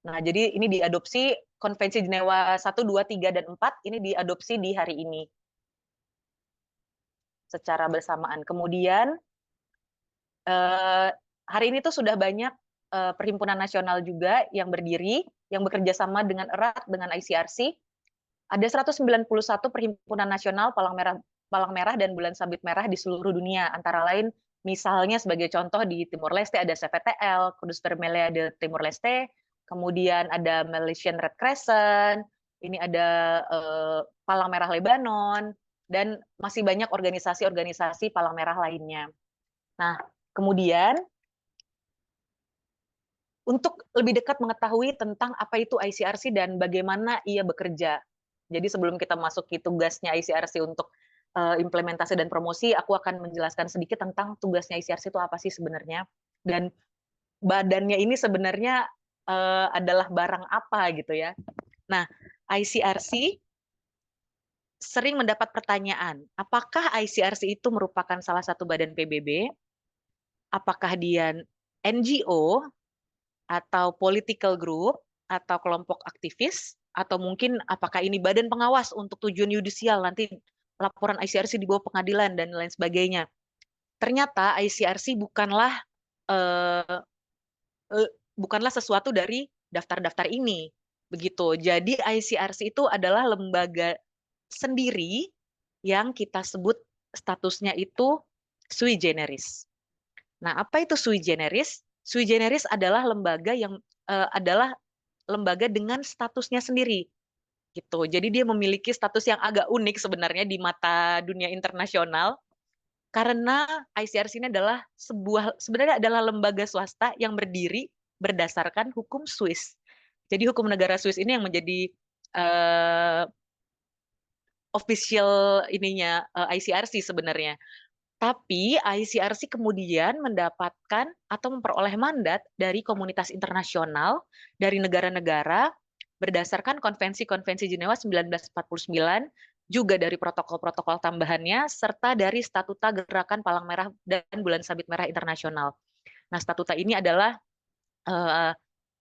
Nah, jadi ini diadopsi Konvensi Jenewa 1, 2, 3, dan 4 ini diadopsi di hari ini secara bersamaan. Kemudian hari ini tuh sudah banyak perhimpunan nasional juga yang berdiri, yang bekerja sama dengan erat dengan ICRC. Ada 191 perhimpunan nasional Palang Merah dan Bulan Sabit Merah di seluruh dunia. Antara lain, misalnya sebagai contoh di Timor Leste ada CPTL, Kudus Vermelha de Timor Leste, kemudian ada Malaysian Red Crescent, ini ada Palang Merah Lebanon, dan masih banyak organisasi-organisasi Palang Merah lainnya. Nah, kemudian untuk lebih dekat mengetahui tentang apa itu ICRC dan bagaimana ia bekerja. Jadi sebelum kita masuk ke tugasnya ICRC untuk implementasi dan promosi, aku akan menjelaskan sedikit tentang tugasnya ICRC itu apa sih sebenarnya, dan badannya ini sebenarnya adalah barang apa gitu ya. Nah, ICRC sering mendapat pertanyaan, apakah ICRC itu merupakan salah satu badan PBB? Apakah dia NGO atau political group atau kelompok aktivis, atau mungkin apakah ini badan pengawas untuk tujuan yudisial, nanti laporan ICRC dibawa pengadilan dan lain sebagainya. Ternyata ICRC bukanlah sesuatu dari daftar-daftar ini, begitu. Jadi ICRC itu adalah lembaga sendiri yang kita sebut statusnya itu sui generis. Nah, apa itu sui generis? Sui generis adalah lembaga dengan statusnya sendiri, gitu. Jadi dia memiliki status yang agak unik sebenarnya di mata dunia internasional, karena ICRC ini sebenarnya adalah lembaga swasta yang berdiri berdasarkan hukum Swiss. Jadi hukum negara Swiss ini yang menjadi official ininya ICRC sebenarnya. Tapi ICRC kemudian mendapatkan atau memperoleh mandat dari komunitas internasional, dari negara-negara, berdasarkan Konvensi-Konvensi Jenewa 1949, juga dari protokol-protokol tambahannya, serta dari Statuta Gerakan Palang Merah dan Bulan Sabit Merah Internasional. Nah, statuta ini adalah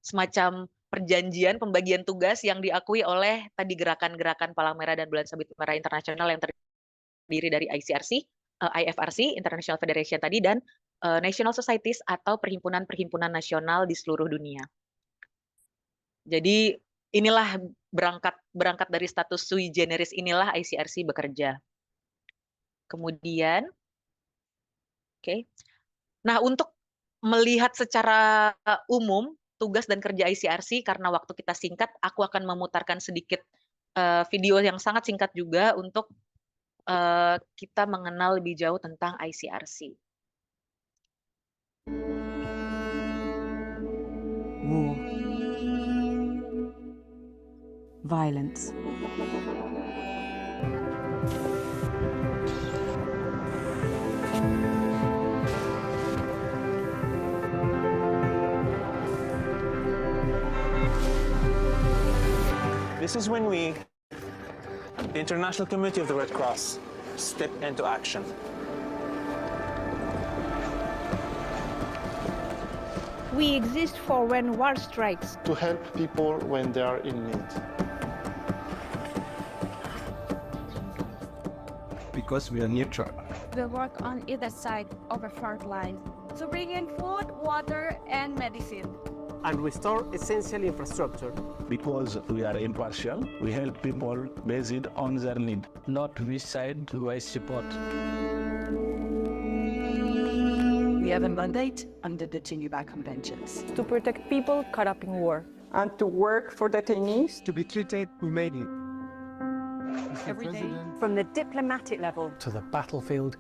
semacam perjanjian pembagian tugas yang diakui oleh tadi gerakan-gerakan Palang Merah dan Bulan Sabit Merah Internasional yang terdiri dari ICRC, IFRC, International Federation tadi, dan National Societies atau perhimpunan-perhimpunan nasional di seluruh dunia. Jadi inilah berangkat dari status sui generis inilah ICRC bekerja. Kemudian, oke. Nah, untuk melihat secara umum tugas dan kerja ICRC, karena waktu kita singkat, aku akan memutarkan sedikit video yang sangat singkat juga untuk kita mengenal lebih jauh tentang ICRC. War. Violence. This is when we, the International Committee of the Red Cross, step into action. We exist for when war strikes. To help people when they are in need. Because we are neutral. We work on either side of a front line to bring in food, water, and medicine. And restore essential infrastructure. Because we are impartial, we help people based on their need. Not which side do I support. We have a mandate under the Geneva Conventions. To protect people caught up in war. And to work for detainees. To be treated humanely. Every day, from the diplomatic level to the battlefield,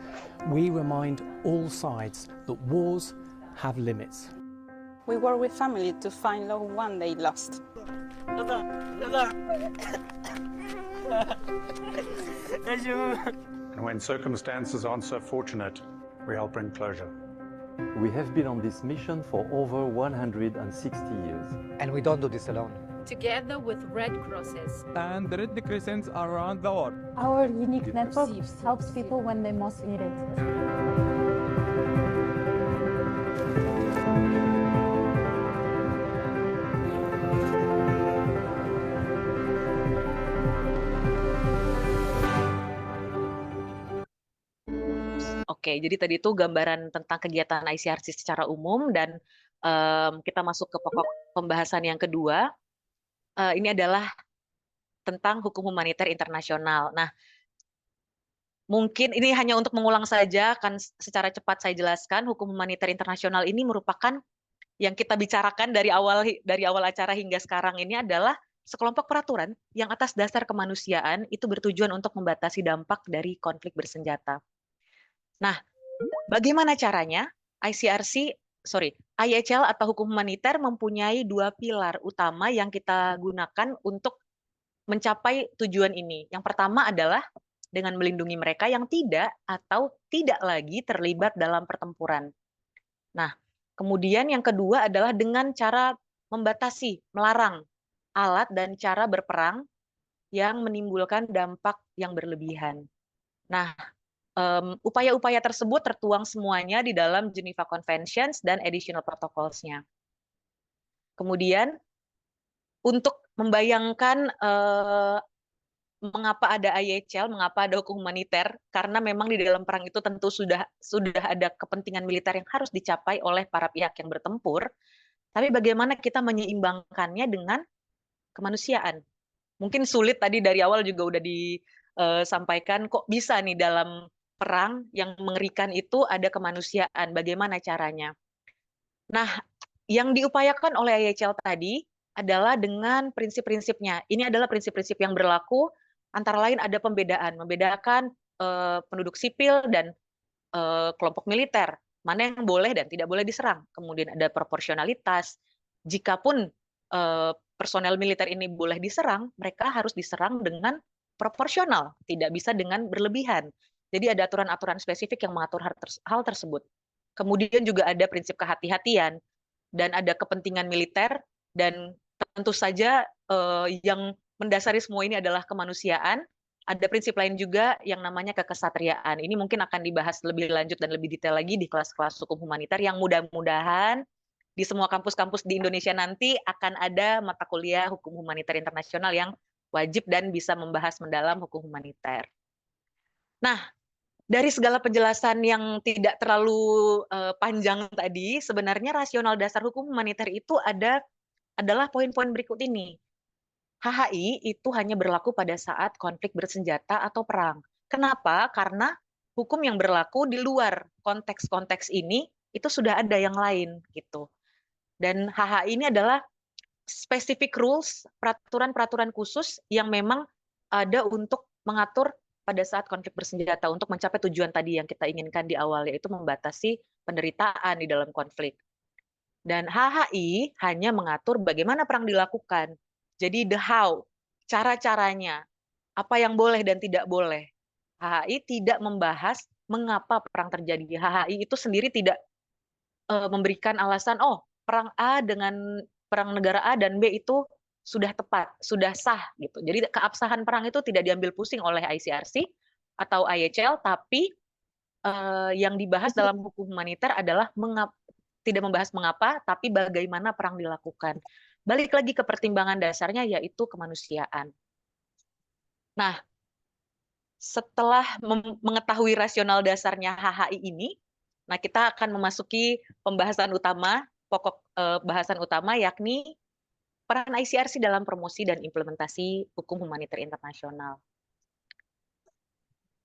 we remind all sides that wars have limits. We work with family to find loved one they lost. And when circumstances aren't so fortunate, we help bring closure. We have been on this mission for over 160 years. And we don't do this alone. Together with Red Crosses. And the Red Crescents around the world. Our unique network helps people when they most need it. Oke, jadi tadi itu gambaran tentang kegiatan ICRC secara umum dan kita masuk ke pokok pembahasan yang kedua. Ini adalah tentang hukum humaniter internasional. Nah, mungkin ini hanya untuk mengulang saja, kan secara cepat saya jelaskan, hukum humaniter internasional ini merupakan yang kita bicarakan dari awal acara hingga sekarang ini adalah sekelompok peraturan yang atas dasar kemanusiaan itu bertujuan untuk membatasi dampak dari konflik bersenjata. Nah, bagaimana caranya? IHL atau hukum humaniter mempunyai 2 pilar utama yang kita gunakan untuk mencapai tujuan ini. Yang pertama adalah dengan melindungi mereka yang tidak atau tidak lagi terlibat dalam pertempuran. Nah, kemudian yang kedua adalah dengan cara membatasi, melarang alat dan cara berperang yang menimbulkan dampak yang berlebihan. Nah, upaya-upaya tersebut tertuang semuanya di dalam Geneva Conventions dan Additional Protocols-nya. Kemudian, untuk membayangkan mengapa ada IHL, mengapa ada hukum humaniter, karena memang di dalam perang itu tentu sudah ada kepentingan militer yang harus dicapai oleh para pihak yang bertempur, tapi bagaimana kita menyeimbangkannya dengan kemanusiaan. Mungkin sulit tadi dari awal juga udah disampaikan, kok bisa nih dalam perang yang mengerikan itu ada kemanusiaan, bagaimana caranya. Nah, yang diupayakan oleh IHL tadi adalah dengan prinsip-prinsipnya. Ini adalah prinsip-prinsip yang berlaku, antara lain ada membedakan penduduk sipil dan kelompok militer, mana yang boleh dan tidak boleh diserang. Kemudian ada proporsionalitas, jikapun personel militer ini boleh diserang, mereka harus diserang dengan proporsional, tidak bisa dengan berlebihan. Jadi ada aturan-aturan spesifik yang mengatur hal tersebut. Kemudian juga ada prinsip kehati-hatian, dan ada kepentingan militer, dan tentu saja yang mendasari semua ini adalah kemanusiaan. Ada prinsip lain juga yang namanya kekesatriaan. Ini mungkin akan dibahas lebih lanjut dan lebih detail lagi di kelas-kelas hukum humaniter yang mudah-mudahan di semua kampus-kampus di Indonesia nanti akan ada mata kuliah hukum humaniter internasional yang wajib dan bisa membahas mendalam hukum humaniter. Nah, dari segala penjelasan yang tidak terlalu panjang tadi, sebenarnya rasional dasar hukum humaniter itu adalah poin-poin berikut ini. HHI itu hanya berlaku pada saat konflik bersenjata atau perang. Kenapa? Karena hukum yang berlaku di luar konteks-konteks ini itu sudah ada yang lain gitu. Dan HHI ini adalah specific rules, peraturan-peraturan khusus yang memang ada untuk mengatur pada saat konflik bersenjata untuk mencapai tujuan tadi yang kita inginkan di awal, yaitu membatasi penderitaan di dalam konflik. Dan HHI hanya mengatur bagaimana perang dilakukan. Jadi the how, cara-caranya, apa yang boleh dan tidak boleh. HHI tidak membahas mengapa perang terjadi. HHI itu sendiri tidak memberikan alasan, oh perang A dengan perang negara A dan B itu sudah tepat, sudah sah gitu. Jadi keabsahan perang itu tidak diambil pusing oleh ICRC atau IHL, tapi yang dibahas dalam hukum humaniter adalah tidak membahas mengapa, tapi bagaimana perang dilakukan. Balik lagi ke pertimbangan dasarnya, yaitu kemanusiaan. Nah, setelah mengetahui rasional dasarnya HHI ini, nah kita akan memasuki pembahasan utama, pokok bahasan utama, yakni peran ICRC dalam promosi dan implementasi hukum humaniter internasional.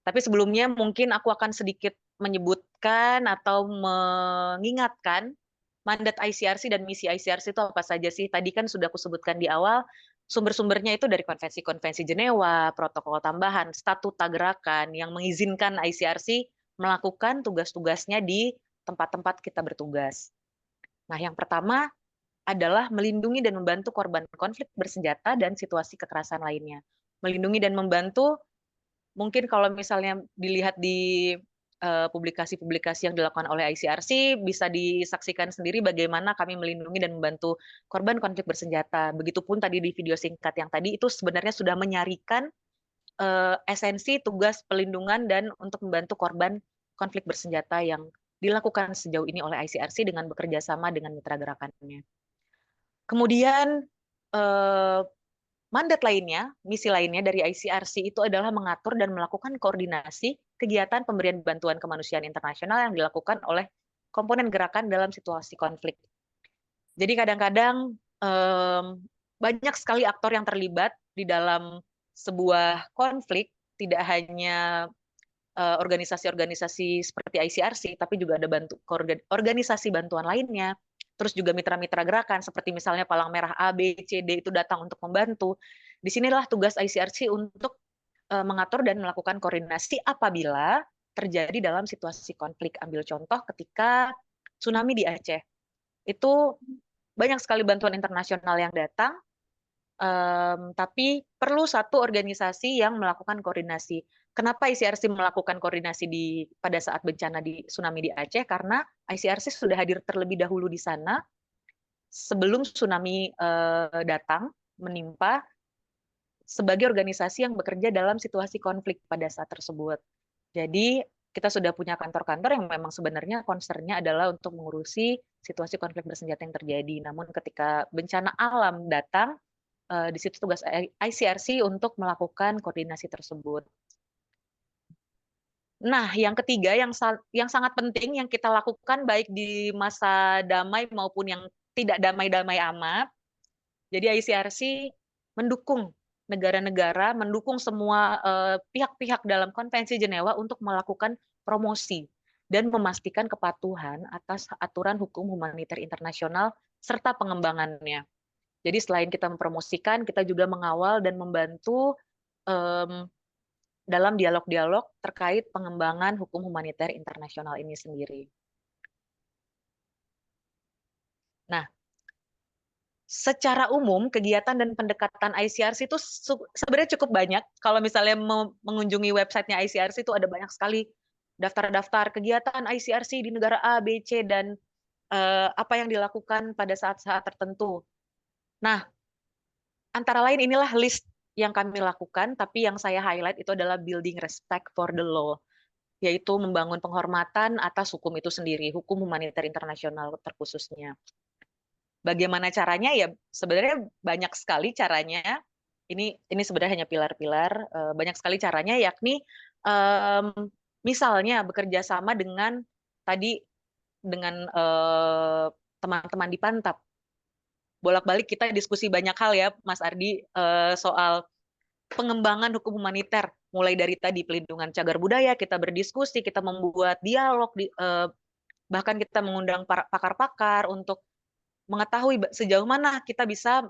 Tapi sebelumnya mungkin aku akan sedikit menyebutkan atau mengingatkan mandat ICRC dan misi ICRC itu apa saja sih. Tadi kan sudah aku sebutkan di awal, sumber-sumbernya itu dari konvensi-konvensi Jenewa, protokol tambahan, statuta gerakan yang mengizinkan ICRC melakukan tugas-tugasnya di tempat-tempat kita bertugas. Nah, yang pertama adalah melindungi dan membantu korban konflik bersenjata dan situasi kekerasan lainnya. Melindungi dan membantu, mungkin kalau misalnya dilihat di publikasi-publikasi yang dilakukan oleh ICRC, bisa disaksikan sendiri bagaimana kami melindungi dan membantu korban konflik bersenjata. Begitupun tadi di video singkat yang tadi, itu sebenarnya sudah menyarikan esensi tugas pelindungan dan untuk membantu korban konflik bersenjata yang dilakukan sejauh ini oleh ICRC dengan bekerja sama dengan mitra gerakannya. Kemudian mandat lainnya, misi lainnya dari ICRC itu adalah mengatur dan melakukan koordinasi kegiatan pemberian bantuan kemanusiaan internasional yang dilakukan oleh komponen gerakan dalam situasi konflik. Jadi kadang-kadang banyak sekali aktor yang terlibat di dalam sebuah konflik, tidak hanya organisasi-organisasi seperti ICRC, tapi juga ada organisasi bantuan lainnya, terus juga mitra-mitra gerakan seperti misalnya Palang Merah A, B, C, D itu datang untuk membantu. Disinilah tugas ICRC untuk mengatur dan melakukan koordinasi apabila terjadi dalam situasi konflik. Ambil contoh ketika tsunami di Aceh, itu banyak sekali bantuan internasional yang datang, tapi perlu satu organisasi yang melakukan koordinasi. Kenapa ICRC melakukan koordinasi pada saat bencana di tsunami di Aceh? Karena ICRC sudah hadir terlebih dahulu di sana sebelum tsunami datang menimpa, sebagai organisasi yang bekerja dalam situasi konflik pada saat tersebut. Jadi kita sudah punya kantor-kantor yang memang sebenarnya concern-nya adalah untuk mengurusi situasi konflik bersenjata yang terjadi. Namun ketika bencana alam datang, di situ tugas ICRC untuk melakukan koordinasi tersebut. Nah, yang ketiga yang sangat penting yang kita lakukan baik di masa damai maupun yang tidak damai-damai amat. Jadi ICRC mendukung negara-negara, mendukung semua pihak-pihak dalam Konvensi Jenewa untuk melakukan promosi dan memastikan kepatuhan atas aturan hukum humaniter internasional serta pengembangannya. Jadi selain kita mempromosikan, kita juga mengawal dan membantu dalam dialog-dialog terkait pengembangan hukum humaniter internasional ini sendiri. Nah, secara umum kegiatan dan pendekatan ICRC itu sebenarnya cukup banyak. Kalau misalnya mengunjungi websitenya ICRC itu ada banyak sekali daftar-daftar kegiatan ICRC di negara A, B, C, dan apa yang dilakukan pada saat-saat tertentu. Nah, antara lain inilah list yang kami lakukan, tapi yang saya highlight itu adalah building respect for the law, yaitu membangun penghormatan atas hukum itu sendiri, hukum humaniter internasional terkhususnya. Bagaimana caranya? Ya sebenarnya banyak sekali caranya. Ini sebenarnya hanya pilar-pilar. Banyak sekali caranya, yakni misalnya bekerja sama dengan teman-teman di Pantap. Bolak-balik kita diskusi banyak hal ya, Mas Ardi, soal pengembangan hukum humaniter. Mulai dari tadi pelindungan cagar budaya, kita berdiskusi, kita membuat dialog, bahkan kita mengundang pakar-pakar untuk mengetahui sejauh mana kita bisa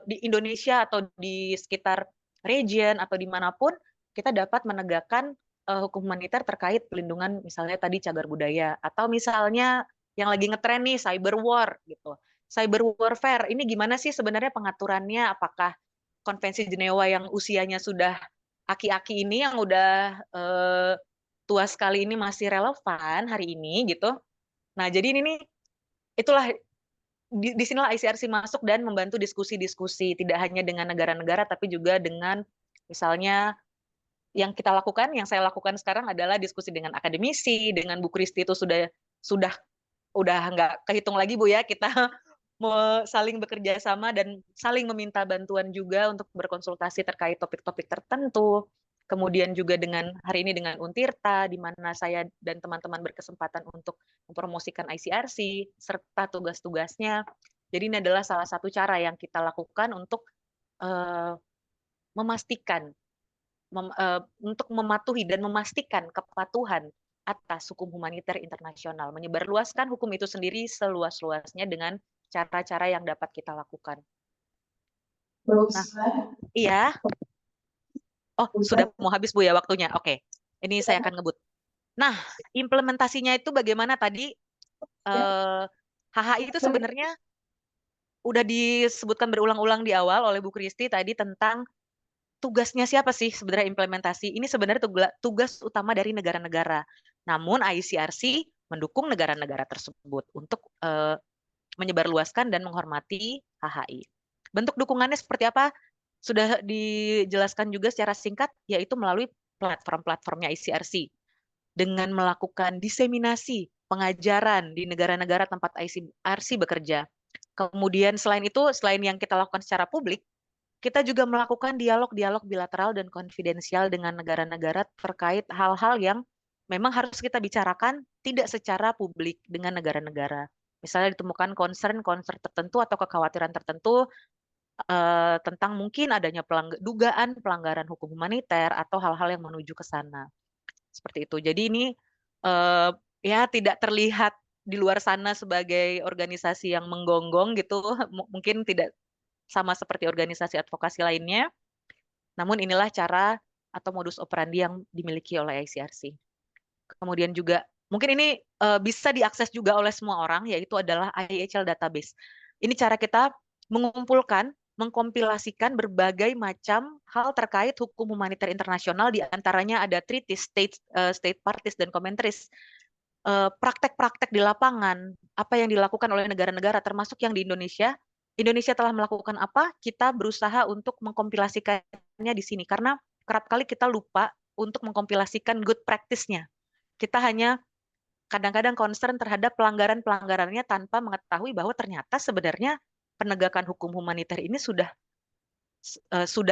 di Indonesia atau di sekitar region atau dimanapun kita dapat menegakkan hukum humaniter terkait pelindungan misalnya tadi cagar budaya, atau misalnya yang lagi ngetren nih cyber war gitu. Cyber warfare ini gimana sih sebenarnya pengaturannya? Apakah Konvensi Jenewa yang usianya sudah aki-aki ini yang udah tua sekali ini masih relevan hari ini gitu? Nah, jadi ini itulah di sinilah ICRC masuk dan membantu diskusi-diskusi tidak hanya dengan negara-negara tapi juga dengan misalnya yang saya lakukan sekarang adalah diskusi dengan akademisi, dengan Bu Kristi itu sudah nggak kehitung lagi Bu ya, kita saling bekerja sama dan saling meminta bantuan juga untuk berkonsultasi terkait topik-topik tertentu. Kemudian juga hari ini dengan Untirta, di mana saya dan teman-teman berkesempatan untuk mempromosikan ICRC serta tugas-tugasnya. Jadi ini adalah salah satu cara yang kita lakukan untuk untuk mematuhi dan memastikan kepatuhan atas hukum humaniter internasional, menyebarluaskan hukum itu sendiri seluas-luasnya dengan cara-cara yang dapat kita lakukan. Nah, iya. Oh, sudah mau habis Bu ya waktunya. Oke, ini saya akan ngebut. Nah, implementasinya itu bagaimana tadi? HHI itu sebenarnya udah disebutkan berulang-ulang di awal oleh Bu Kristi tadi tentang tugasnya siapa sih sebenarnya implementasi. Ini sebenarnya tugas utama dari negara-negara. Namun ICRC mendukung negara-negara tersebut untuk menyebarluaskan dan menghormati HHI. Bentuk dukungannya seperti apa? Sudah dijelaskan juga secara singkat, yaitu melalui platform-platformnya ICRC. Dengan melakukan diseminasi pengajaran di negara-negara tempat ICRC bekerja. Kemudian selain itu, selain yang kita lakukan secara publik, kita juga melakukan dialog-dialog bilateral dan konfidensial dengan negara-negara terkait hal-hal yang memang harus kita bicarakan tidak secara publik dengan negara-negara. Misalnya ditemukan concern tertentu atau kekhawatiran tertentu tentang mungkin adanya dugaan pelanggaran hukum humaniter atau hal-hal yang menuju ke sana. Seperti itu. Jadi ini ya tidak terlihat di luar sana sebagai organisasi yang menggonggong gitu, mungkin tidak sama seperti organisasi advokasi lainnya. Namun inilah cara atau modus operandi yang dimiliki oleh ICRC. Kemudian juga mungkin ini bisa diakses juga oleh semua orang, yaitu adalah IHL database. Ini cara kita mengumpulkan, mengkompilasikan berbagai macam hal terkait hukum humaniter internasional, di antaranya ada treaties, state parties, dan commentaries. Praktek-praktek di lapangan, apa yang dilakukan oleh negara-negara, termasuk yang di Indonesia. Indonesia telah melakukan apa? Kita berusaha untuk mengkompilasikannya di sini, karena kerap kali kita lupa untuk mengkompilasikan good practice-nya. Kita hanya kadang-kadang concern terhadap pelanggaran-pelanggarannya tanpa mengetahui bahwa ternyata sebenarnya penegakan hukum humaniter ini sudah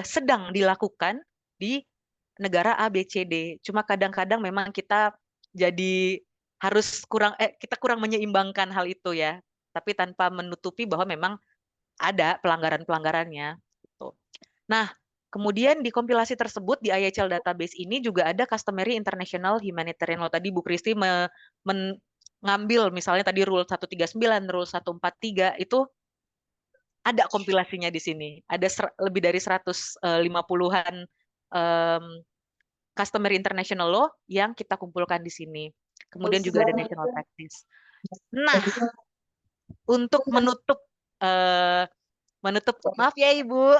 sedang dilakukan di negara A, B, C, D. Cuma kadang-kadang memang kita jadi harus kita kurang menyeimbangkan hal itu ya, tapi tanpa menutupi bahwa memang ada pelanggaran-pelanggarannya. Gitu. Nah, kemudian di kompilasi tersebut di IHL database ini juga ada customary international humanitarian law. Tadi Bu Kristi mengambil misalnya tadi Rule 139, Rule 143 itu ada kompilasinya di sini. Ada lebih dari 150-an customary international law yang kita kumpulkan di sini. Kemudian juga ada national practice. Nah, untuk menutup maaf ya Ibu,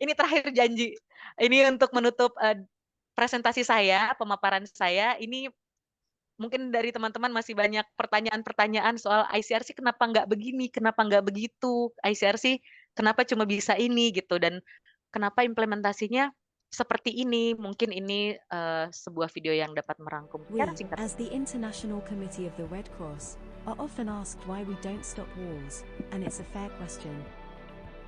ini terakhir janji. Ini untuk menutup presentasi saya, pemaparan saya. Ini mungkin dari teman-teman masih banyak pertanyaan-pertanyaan soal ICRC kenapa nggak begini, kenapa nggak begitu, ICRC kenapa cuma bisa ini gitu, dan kenapa implementasinya seperti ini. Mungkin ini sebuah video yang dapat merangkum. We, as the International Committee of the Red Cross, are often asked why we don't stop wars, and it's a fair question.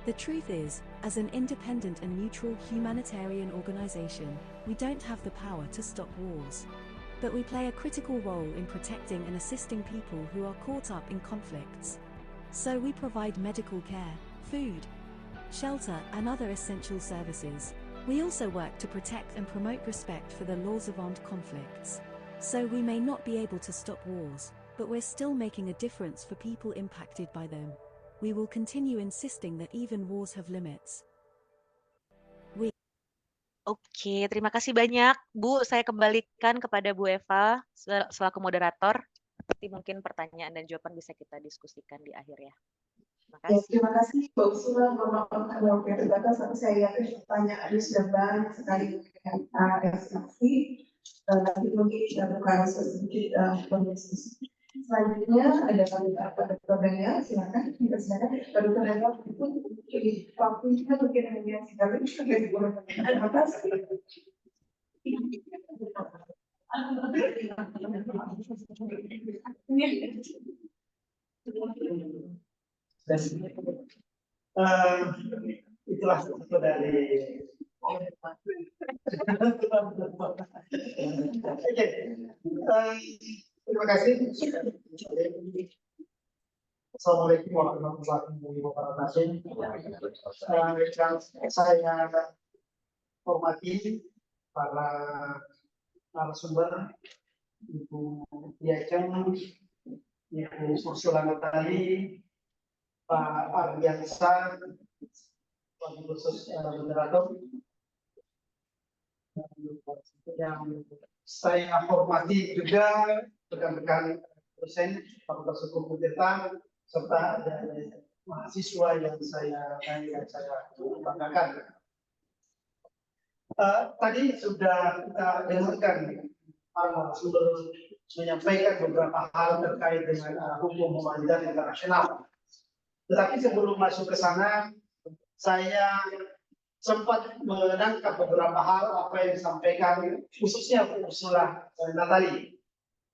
The truth is, as an independent and neutral humanitarian organization, we don't have the power to stop wars. But we play a critical role in protecting and assisting people who are caught up in conflicts. So we provide medical care, food, shelter, and other essential services. We also work to protect and promote respect for the laws of armed conflicts. So we may not be able to stop wars, but we're still making a difference for people impacted by them. We will continue insisting that even wars have limits. Oke, terima kasih banyak Bu. Saya kembalikan kepada Bu Eva selaku moderator. Nanti mungkin pertanyaan dan jawaban bisa kita diskusikan di akhir ya. Terima kasih. Terima kasih Mbak Ursula. Mohon maaf kalau terbatas, tapi saya yakin pertanyaannya sudah banyak sekali dengan ekspresi. Nanti mungkin kita buka sedikit berdiskusi. Selanjutnya ada Dr. Daniel, silakan. Silakan Dr. Daniel itu waktunya mungkin hanya sekali. Terima kasih. Itulah satu dari terima kasih. Assalamualaikum warahmatullahi wabarakatuh. Saya hormati para narasumber, Ibu Diaceng, Ibu Ursula Natali, Pak Ardiansa, Pak khusus moderator, yang saya hormati juga rekan-rekan dosen Fakultas Hukum UNER serta dari mahasiswa yang saya banggakan. Tadi sudah kita dengarkan sumber menyampaikan beberapa hal terkait dengan hukum humaniter internasional. Tetapi sebelum masuk ke sana, saya sempat menangkap beberapa hal apa yang disampaikan khususnya Ursula Natali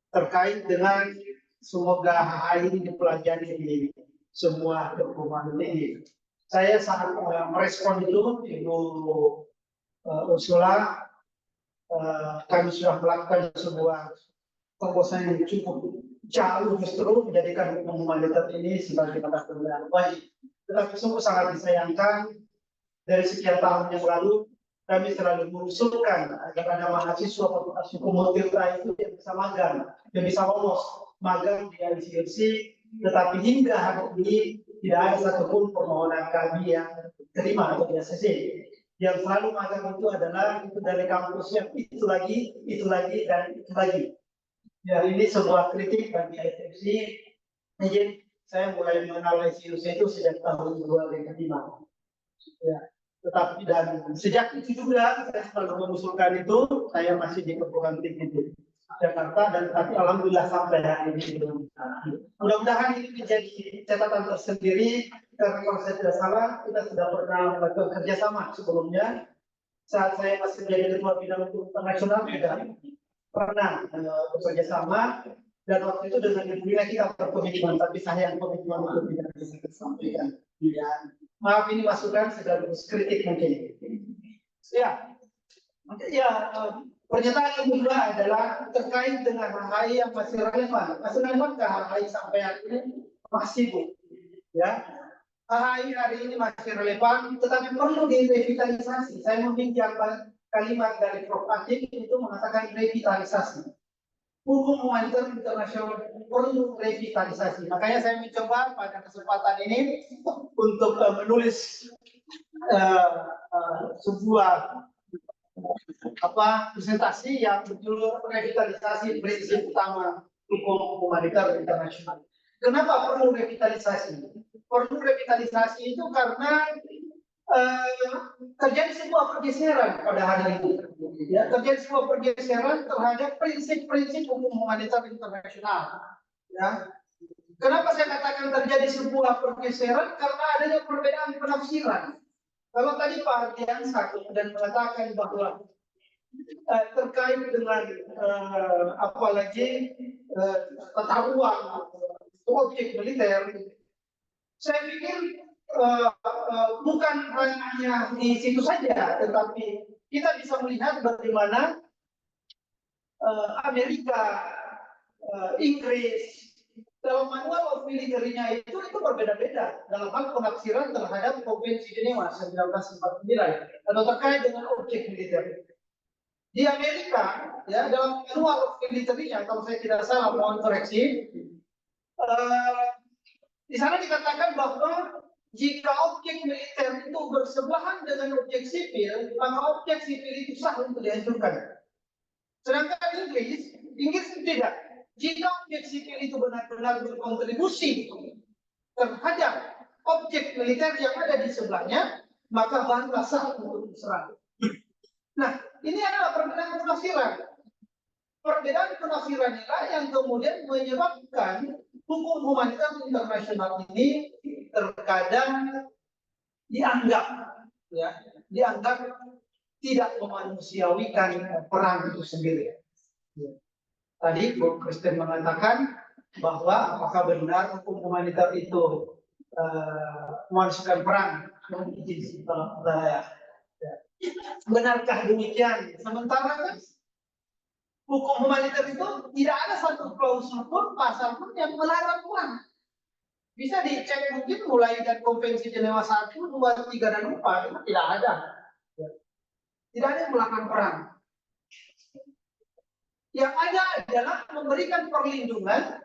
terkait dengan semoga hal ini dipelajari di semua dokumen ini. saya sangat merespon itu, Ibu Ursula. Kami sudah melakukan sebuah terobosan yang cukup jauh justru menjadikan hukum humaniter ini sebagai mata kuliah wajib. Tetapi sungguh sangat disayangkan dari sekian tahun yang lalu kami selalu mengusulkan agar ada mahasiswa fakultas hukum Untirta itu yang bisa magang, yang bisa lolos magang di ICRC, tetapi hingga hari ini tidak ada satupun permohonan kami yang terima atau di ACC. Yang selalu magang itu adalah itu dari kampus yang itu lagi, dan itu lagi. Ya, ini sebuah kritik bagi ICRC. Jadi saya mulai mengenal ICRC itu sejak tahun 2005. Ya, tetapi dan sejak itu juga saya selalu mengusulkan itu. Saya masih di perguruan tinggi di Jakarta, dan tapi alhamdulillah sampai hari ini belum. Mudah-mudahan ini menjadi catatan tersendiri, karena kalau saya tidak salah kita sudah pernah bekerja sama sebelumnya. Saat saya masih menjadi ketua bidang hukum internasional juga pernah bekerja sama, dan waktu itu dengan dirinya kita berkomitmen, tapi saya yang komitmen untuk tidak bisa disampaikan. Ya, maaf ini masukan sekaligus kritik mungkin. Ya, pernyataan yang kedua adalah terkait dengan HHI yang masih relevan. Masih relevankah HHI sampai hari ini? Masih, Bu. Ya, HHI hari ini masih relevan, tetapi perlu direvitalisasi. Saya meminjam kalimat dari Prof. Atik itu mengatakan revitalisasi. Hukum humaniter internasional perlu revitalisasi. Makanya saya mencoba pada kesempatan ini untuk menulis sebuah presentasi yang berjudul revitalisasi prinsip utama hukum humaniter internasional. Kenapa perlu revitalisasi? Perlu revitalisasi itu karena terjadi sebuah pergeseran pada hari ini. Ya, terjadi sebuah pergeseran terhadap prinsip-prinsip hukum humaniter internasional. Ya. Kenapa saya katakan terjadi sebuah pergeseran? Karena adanya perbedaan penafsiran. Kalau tadi Pak Ardiansa kemudian mengatakan bahwa terkait dengan apalagi tata ruang objek militer, saya pikir bukan hanya di situ saja, tetapi kita bisa melihat bagaimana Amerika, Inggris, dalam manual of militernya itu berbeda-beda dalam hal penafsiran terhadap Konvensi Jenewa 1949 atau terkait dengan objek militer. Di Amerika, ya, dalam manual of militernya, kalau saya tidak salah, mohon koreksi, di sana dikatakan bahwa jika objek militer itu bersebelahan dengan objek sipil, maka objek sipil itu sah untuk dihancurkan. Sedangkan Inggris tidak. Jika objek sipil itu benar-benar berkontribusi terhadap objek militer yang ada di sebelahnya, maka barulah sah untuk diserang. Nah, ini adalah perbedaan penafsiran. Perbedaan penafsiran inilah yang kemudian menyebabkan hukum humaniter internasional ini terkadang dianggap tidak memanusiawikan perang itu sendiri. Tadi Bu Kristen mengatakan bahwa apakah benar hukum humaniter itu memanusiakan perang? Benarkah demikian? Sementara kan hukum humaniter itu tidak ada satu klausul pun, pasal pun yang melarang perang. Bisa dicek mungkin mulai dari Konvensi Jenewa 1, 2, 3, dan 4, itu tidak ada. Tidak ada yang melarang perang. Yang ada adalah memberikan perlindungan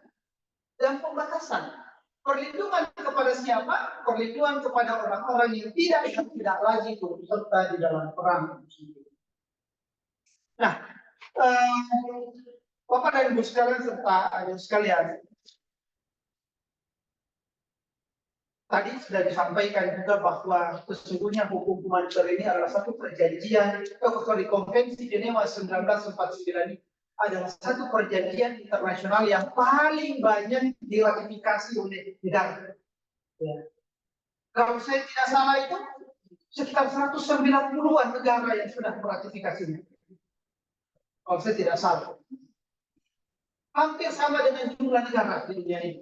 dan pembatasan. Perlindungan kepada siapa? Perlindungan kepada orang-orang yang tidak lagi turut serta di dalam perang. Nah, Bapak dan Ibu sekalian serta adik sekalian, tadi sudah disampaikan juga bahwa sesungguhnya hukum humaniter ini adalah satu perjanjian, Konvensi Jenewa 1949 adalah satu perjanjian internasional yang paling banyak diratifikasi oleh negara. Ya. Kalau saya tidak salah itu sekitar 190-an negara yang sudah meratifikasinya. Kalau saya tidak salah. Hampir sama dengan jumlah negara di dunia ini.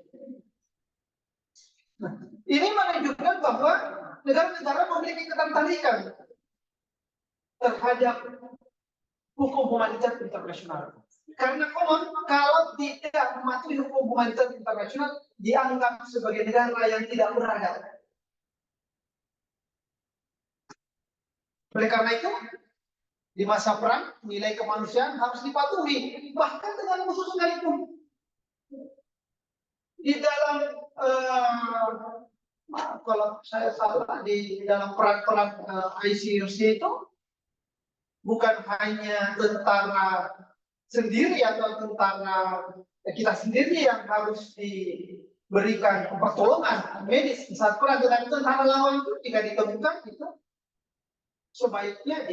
Nah, ini menunjukkan bahwa negara-negara memiliki ketertarikan terhadap hukum humaniter internasional. Karena konon kalau tidak mematuhi hukum humaniter internasional dianggap sebagai negara yang tidak beradab. Oleh karena itu, di masa perang nilai kemanusiaan harus dipatuhi, bahkan dengan musuh sekalipun. Di dalam kalau saya salah di dalam perang ICRC itu bukan hanya tentara sendiri atau tentara kita sendiri yang harus diberikan pertolongan medis saat perang, tetapi tentara lawan itu jika ditemukan itu sebaiknya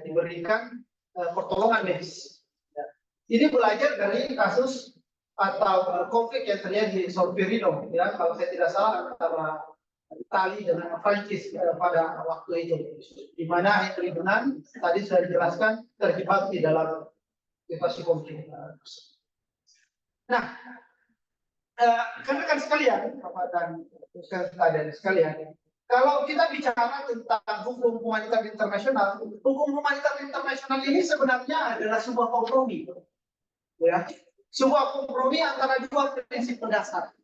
diberikan pertolongan medis. Ini belajar dari kasus atau konflik yang terjadi di Solferino, ya, kalau saya tidak salah antara Itali dengan Prancis pada waktu itu, di mana Henry Dunant tadi sudah dijelaskan terjebak di dalam situasi konflik. Nah, rekan-rekan sekalian, Bapak dan sekalian, kalau kita bicara tentang hukum humanitar internasional, hukum humanitar internasional ini sebenarnya adalah sebuah kompromi, ya. Sebuah kompromi antara dua prinsip mendasar.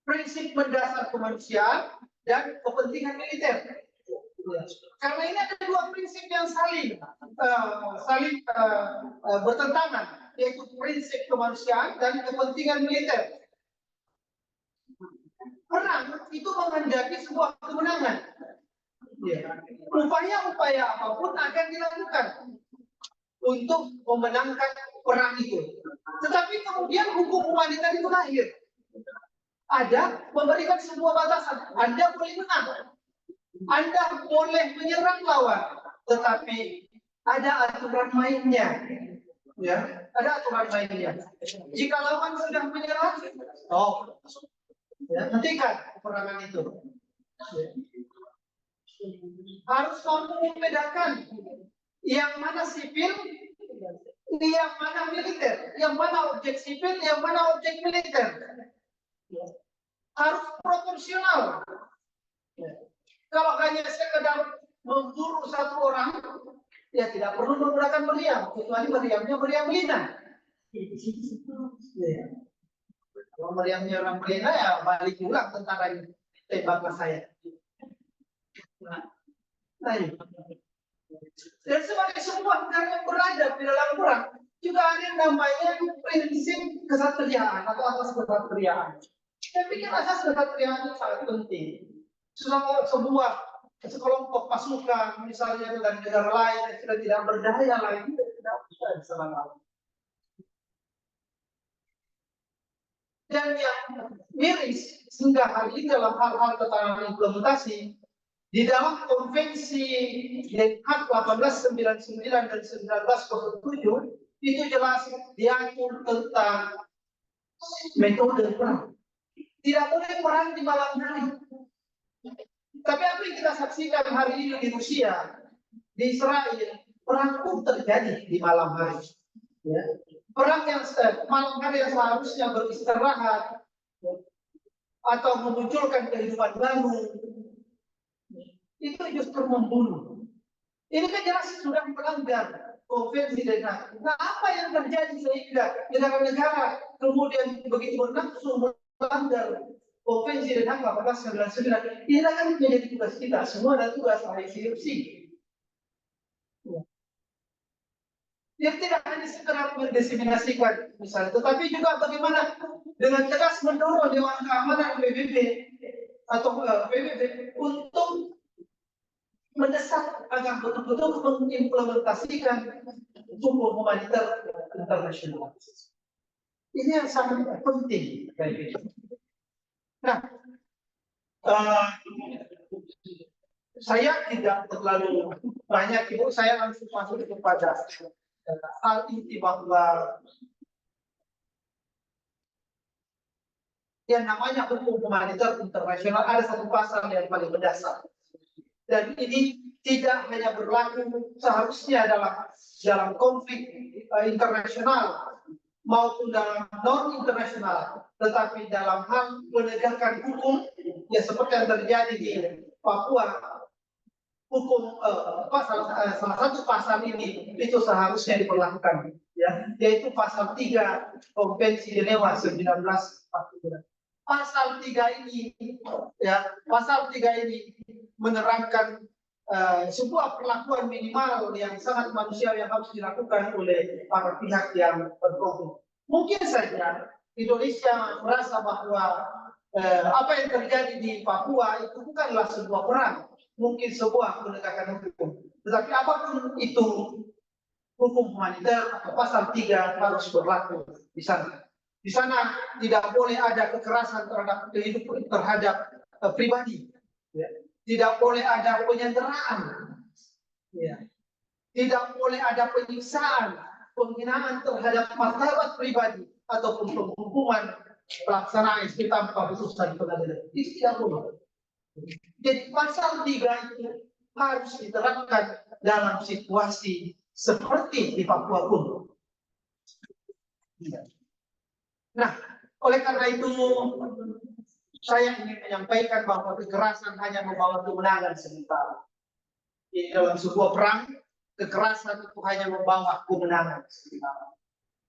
Prinsip mendasar kemanusiaan dan kepentingan militer. Karena ini ada dua prinsip yang saling bertentangan, yaitu prinsip kemanusiaan dan kepentingan militer. Perang itu menghendaki sebuah kemenangan. Upaya-upaya apapun akan dilakukan untuk memenangkan perang itu. Tetapi kemudian hukum humaniter itu lahir. Ada memberikan sebuah batasan. Anda boleh menang. Anda boleh menyerang lawan. Tetapi ada aturan mainnya. Ya, ada aturan mainnya. Jika lawan sudah menyerang, ya, hentikan peperangan itu. Ya. Harus mampu membedakan yang mana sipil, yang mana militer, yang mana objek sipil, yang mana objek militer. Harus proporsional. Kalau hanya sekedar memburu satu orang, ya tidak perlu menggunakan meriam, kecuali meriamnya meriam lina. Kalau meriamnya orang lina, ya balik ulang tentara ini, tembaklah saya. Dan sebagai sebuah negara yang beradab di dalam perang, juga ada yang namanya prinsip kesatriaan atau asas kesatriaan. Saya pikir asas kesatriaan itu sangat penting. Sebuah sekelompok pasukan, misalnya dari negara lain yang sudah tidak berdaya lagi, tidak bisa diserang. Dan yang miris sehingga hari ini dalam hal-hal ketahanan implementasi, di dalam konvensi Den Haag 1899 dan 1907 itu jelas diatur tentang metode perang. Tidak boleh perang di malam hari. Tapi apa yang kita saksikan hari ini di Rusia, di Israel, perang pun terjadi di malam hari. Ya. Perang yang malam hari yang seharusnya beristirahat atau memunculkan kehidupan baru, itu justru membunuh. Ini kan jelas sudah melanggar konvensi Den Haag. Nah, apa yang terjadi sehingga negara-negara kemudian begitu berlangsung melanggar konvensi Den Haag 1899? Ini akan menjadi tugas kita semua dan tugas ICRC. Yang tidak hanya sekedar mendiseminasikan misalnya, tetapi juga bagaimana dengan tegas mendorong Dewan Keamanan PBB atau PBB untuk mendesak agar betul-betul mengimplementasikan hukum humaniter internasional. Ini yang sangat penting. Nah, saya tidak terlalu banyak, Ibu. Saya langsung masuk kepada hal inti bahwa yang namanya hukum humaniter internasional ada satu pasal yang paling mendasar. Dan ini tidak hanya berlaku seharusnya dalam konflik internasional, maupun dalam norma internasional, tetapi dalam hal penegakan hukum, ya seperti yang terjadi di Papua, hukum salah satu pasal ini itu seharusnya diperlakukan, ya, yaitu pasal 3 Konvensi Jenewa 1949. Pasal 3 ini, ya, pasal 3 ini menerangkan sebuah perlakuan minimal yang sangat manusiawi yang harus dilakukan oleh para pihak yang berkonflik. Mungkin saja Indonesia merasa bahwa apa yang terjadi di Papua itu bukanlah sebuah perang, mungkin sebuah penegakan hukum. Tetapi apapun itu, hukum humaniter atau pasal 3 harus berlaku di sana. Di sana tidak boleh ada kekerasan terhadap kehidupan, terhadap pribadi. Ya. Tidak boleh ada penyanderaan, ya. Tidak boleh ada penyiksaan, penghinaan terhadap martabat pribadi ataupun penghukuman pelaksanaan SP tanpa putusan pengadilan. Itu tidak boleh. Jadi pasal 3 itu harus diterapkan dalam situasi seperti di Papua pun. Nah, oleh karena itu saya ingin menyampaikan bahwa kekerasan hanya membawa kemenangan sementara. Di dalam sebuah perang, kekerasan itu hanya membawa kemenangan sementara.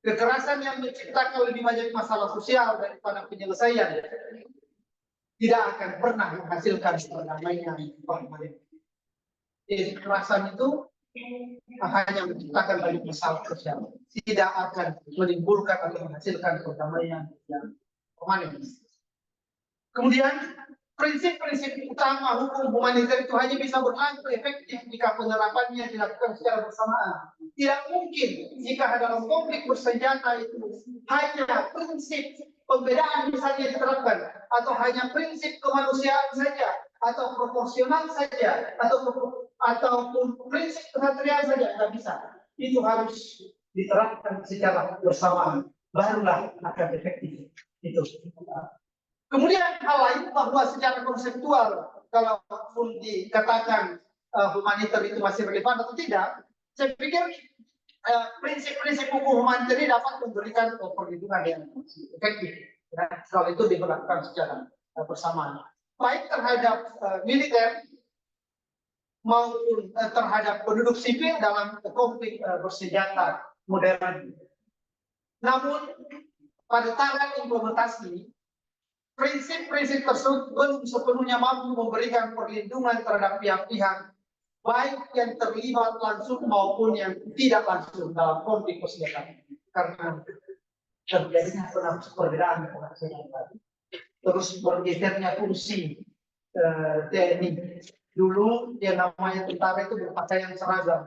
Kekerasan yang menciptakan lebih banyak masalah sosial daripada penyelesaian tidak akan pernah menghasilkan perdamaian permanen. Jadi kekerasan itu hanya menciptakan banyak masalah sosial, tidak akan menimbulkan atau menghasilkan perdamaian yang permanen. Kemudian prinsip-prinsip utama hukum humaniter itu hanya bisa berlaku efektif jika penerapannya dilakukan secara bersamaan. Tidak mungkin jika dalam konflik bersenjata itu hanya prinsip pembedaan misalnya diterapkan, atau hanya prinsip kemanusiaan saja, atau proporsional saja, ataupun prinsip kesatriaan saja, tidak bisa. Itu harus diterapkan secara bersamaan, barulah akan efektif. Itu. Kemudian hal lain bahwa secara konseptual, kalaupun dikatakan humaniter itu masih relevan atau tidak, saya pikir prinsip-prinsip hukum humaniter ini dapat memberikan perlindungan yang efektif. Ya, kalau itu diberlakukan secara bersamaan, baik terhadap militer maupun terhadap penduduk sipil dalam konflik bersenjata modern. Namun pada tangan implementasi, prinsip-prinsip tersebut belum sepenuhnya mampu memberikan perlindungan terhadap pihak-pihak baik yang terlibat langsung maupun yang tidak langsung dalam konflik bersenjata, karena terjadinya perbedaan penghasilan, terus bergesernya fungsi TNI. Dulu yang namanya tentara itu berpakaian seragam,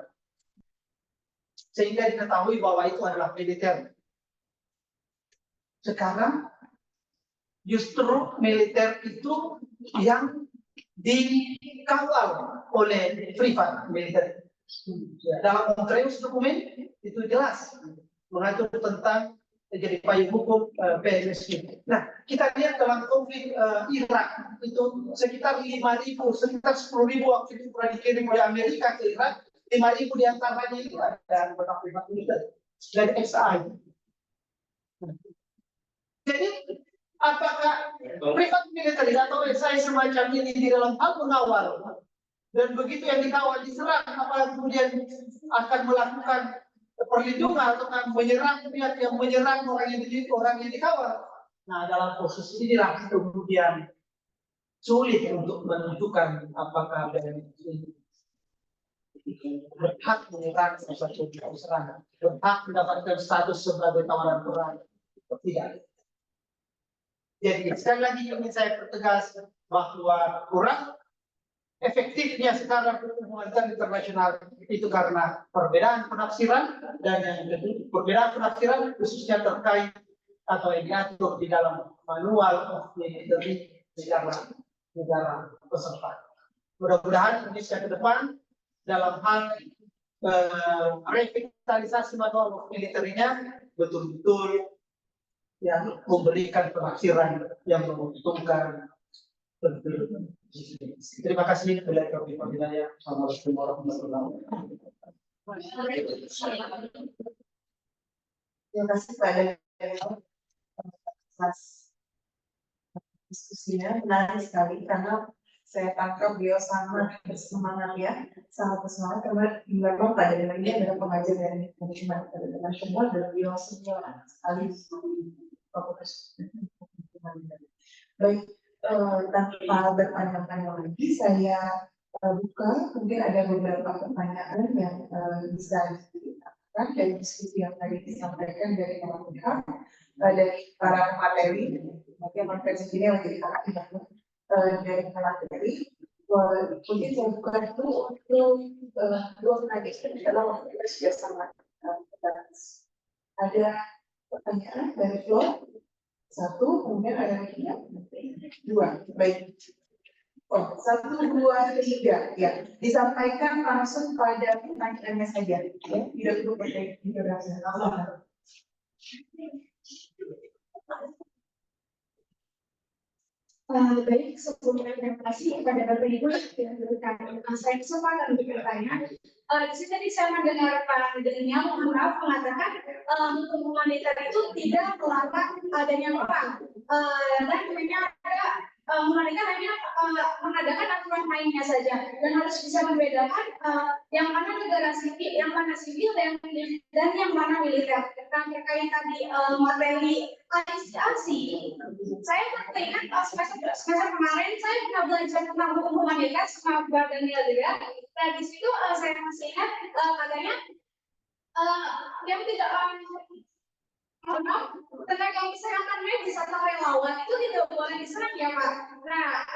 sehingga diketahui bahwa itu adalah militer. Sekarang justru militer itu yang dikawal oleh privat militer. Dalam Montreal dokumen itu jelas mengatur tentang jadi payung hukum PMSG. Nah, kita lihat dalam konflik Irak itu sekitar 5.000, sekitar 10.000 waktu itu pernah dikirim oleh Amerika ke Irak. 5.000 diantaranya itu ada anggota privat militer dari XI. Jadi apakah privat militer atau SI semacam ini di dalam hal mengawal, dan begitu yang dikawal diserang, apakah kemudian akan melakukan perlindungan atau akan menyerang pihak yang menyerang orang yang dikawal? Nah, dalam proses inilah kemudian sulit untuk menentukan apakah BNI berhak menyerang sesuatu yang diserang, berhak mendapatkan status sebagai tawanan perang atau tidak. Jadi sekali lagi ingin saya pertegas bahwa kurang efektifnya sekarang hukum humaniter internasional itu karena perbedaan penafsiran, dan yang kedua perbedaan penafsiran khususnya terkait atau yang diatur di dalam manual of military negara peserta. Mudah-mudahan Indonesia ke depan dalam hal revitalisasi manual of militernya betul-betul yang memberikan penafsiran yang menguntungkan. Terima kasih. Assalamualaikum warahmatullahi wabarakatuh. Terima kasih Pak. atas diskusinya menarik sekali karena saya tangkap beliau sangat bersemangat ya, sangat bersemangat karena memang pada ini adalah pengajar dari manajemen internasional dan beliau semua sekali fokus. Baik, tanpa berpanjang-panjang lagi saya buka, mungkin ada beberapa pertanyaan yang bisa ditanyakan dari diskusi yang tadi disampaikan dari para pihak, dari para materi, mungkin materi sendiri yang jadi dari materi. Mungkin saya buka dulu untuk dua penanya dalam waktu kita sudah sangat terbatas. Ada pertanyaan dari Flo? Satu, kemudian ada lagi ya? Dua, baik. Oh, 1, 2, 3, ya. Disampaikan langsung pada pertanyaannya saja. Ya, tidak perlu pakai introduksi. Baik, sebelumnya terima kasih kepada Bapak Ibu yang memberikan saya kesempatan untuk bertanya. Di sini tadi saya mendengar Pak Daniel mengatakan hukum humaniter itu tidak melarang adanya perang, dan hanya ada humaniter hanya mengadakan aturan mainnya saja, dan harus bisa membedakan yang mana negara sipil, yang mana sipil dan yang mana militer. Dan terkait tadi materi ICRC, saya teringat semester kemarin saya pernah belajar tentang hukum humaniter sama Pak Daniel juga. Nah di situ saya masih ingat katanya yang tidak tenaga kesehatan medis atau relawan itu tidak boleh diserang ya Pak. Nah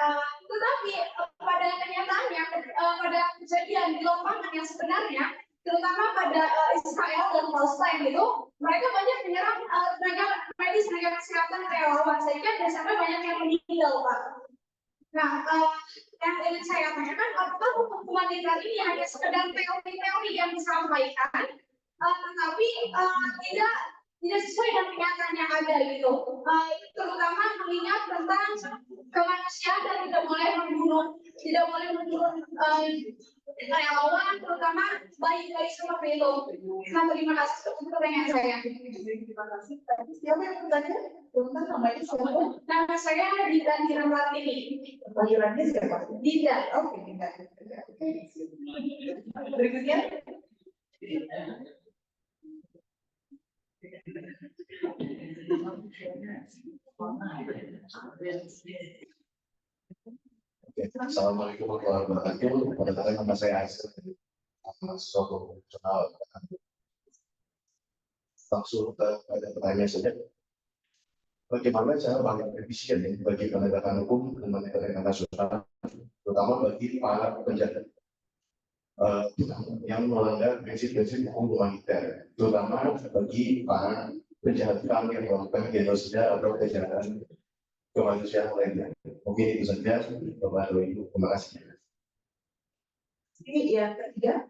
tetapi pada kenyataannya pada kejadian di lapangan yang sebenarnya, terutama pada Israel dan Palestina itu, mereka banyak menyerang tenaga medis, tenaga kesehatan relawan, sehingga sampai banyak yang meninggal Pak. Nah, yang ingin saya tanyakan, apakah hukum humaniter ini hanya sekedar teori-teori yang disampaikan, tetapi tidak sesuai dengan kenyataan yang ada gitu, terutama mengingat tentang kemanusiaan dan tidak boleh membunuh relawan, terutama bayi-bayi seperti itu. Nah, terima kasih untuk pertanyaan saya. Terima kasih. Siapa yang bertanya? Tentang namanya siapa? Nama saya Dinda Ratini. Panggilannya siapa? Dinda. Oke, Dinda. Berikutnya. Assalamualaikum warahmatullahi wabarakatuh. Pada nama saya Aisyah, Soko Nasional. Langsung pada pertanyaan saja. Bagaimana cara paling efisien bagi penegakan hukum humaniter internasional, terutama bagi para penjahat yang melanggar prinsip-prinsip hukum humaniter, terutama bagi para penjahat HAM yang melakukan genosida atau kejahatan kemanusiaan lainnya. Mungkin itu saja, Bapak Ibu. Terima kasih. Ini yang ketiga.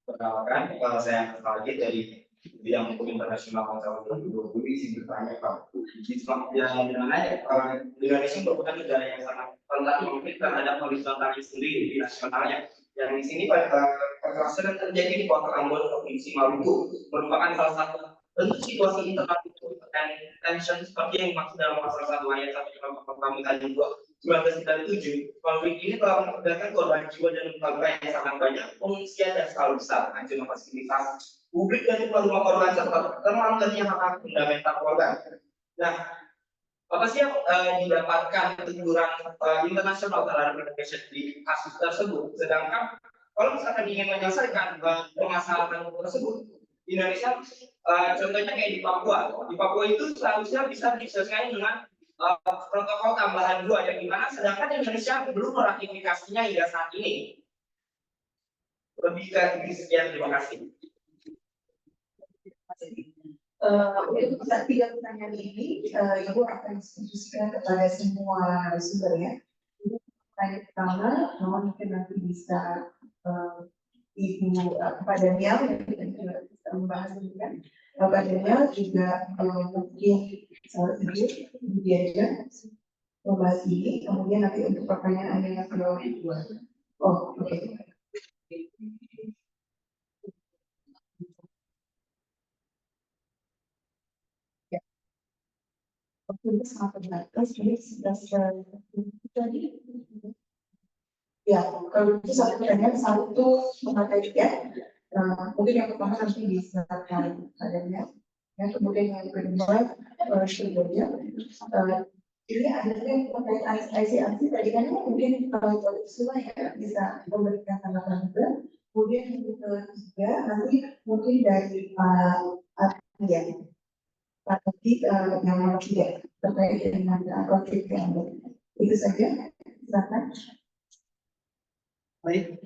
Perkenalkan, saya lagi dari bidang hukum internasional tahun 2020 izin bertanya Pak. Di mana Indonesia merupakan negara yang sangat rentan konflik terhadap horizontalnya sendiri di nasionalnya. Yang di sini kekerasan yang terjadi di Kota Ambon, Provinsi Maluku merupakan salah satu bentuk situasi internal dan tension seperti yang dimaksud dalam pasal 1 ayat 1 kami tadi 1997. Konflik ini telah mengakibatkan korban jiwa dan luka berat yang sangat banyak, pengungsian dan skala besar, ancaman fasilitas publik dan rumah korban serta terlanggarnya hak fundamental korban. Nah, apa sih yang didapatkan teguran internasional terhadap Indonesia di kasus tersebut? Sedangkan kalau misalkan ingin menyelesaikan permasalahan tersebut, Indonesia contohnya kayak di Papua itu seharusnya bisa diselesaikan dengan protokol tambahan 2 yang dimana sedangkan Indonesia belum meratifikasinya hingga saat ini. Lebih ke sekian, terima kasih. Untuk tiga pertanyaan ini, Ibu akan diskusikan kepada semua sumbernya. Pertanyaan pertama, mungkin nanti bisa Ibu kepada Daniel, dan juga bisa membahas ini kan. Pak Daniel juga mungkin sedikit kemudian membahas ini, kemudian nanti untuk pertanyaan yang kedua. Oh, oke. Ya. Waktu itu sangat terbatas, jadi jadi ya, kalau itu satu pertanyaan, satu materi ya. Mungkin yang pertama nanti bisa adanya, ya, kemudian yang kedua studionya. Ini adanya terkait ICRC tadi kan mungkin semua ya bisa memberikan tanggapan juga. Kemudian yang ketiga nanti mungkin dari yang tadi yang nomor 3 terkait dengan konflik yang itu saja. Silakan. Baik.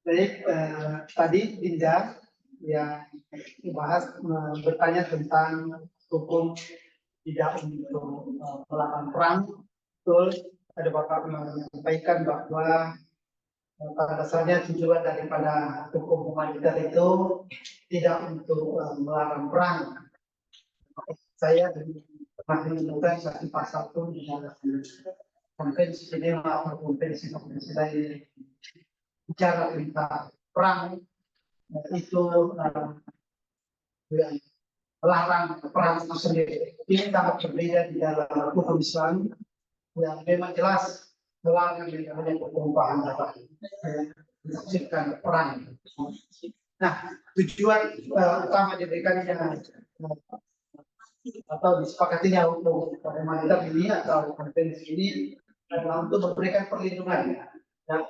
Baik, tadi Dinda yang membahas bertanya tentang hukum tidak untuk melakukan perang. Betul, ada Bapak menyampaikan bahwa pada dasarnya tujuan daripada hukum humaniter itu tidak untuk melarang perang. Saya pernah menemukan satu pasal pun di dalam konvensi Ženeva atau konvensi lain bicara tentang perang itu melarang perang itu sendiri. Ini sangat berbeda di dalam hukum Islam yang memang jelas melarang dengan perubahan dapat menafsirkan perang. Nah, tujuan utama diberikannya atau disepakatinya hukum humaniter ini atau konvensi ini adalah untuk memberikan perlindungan,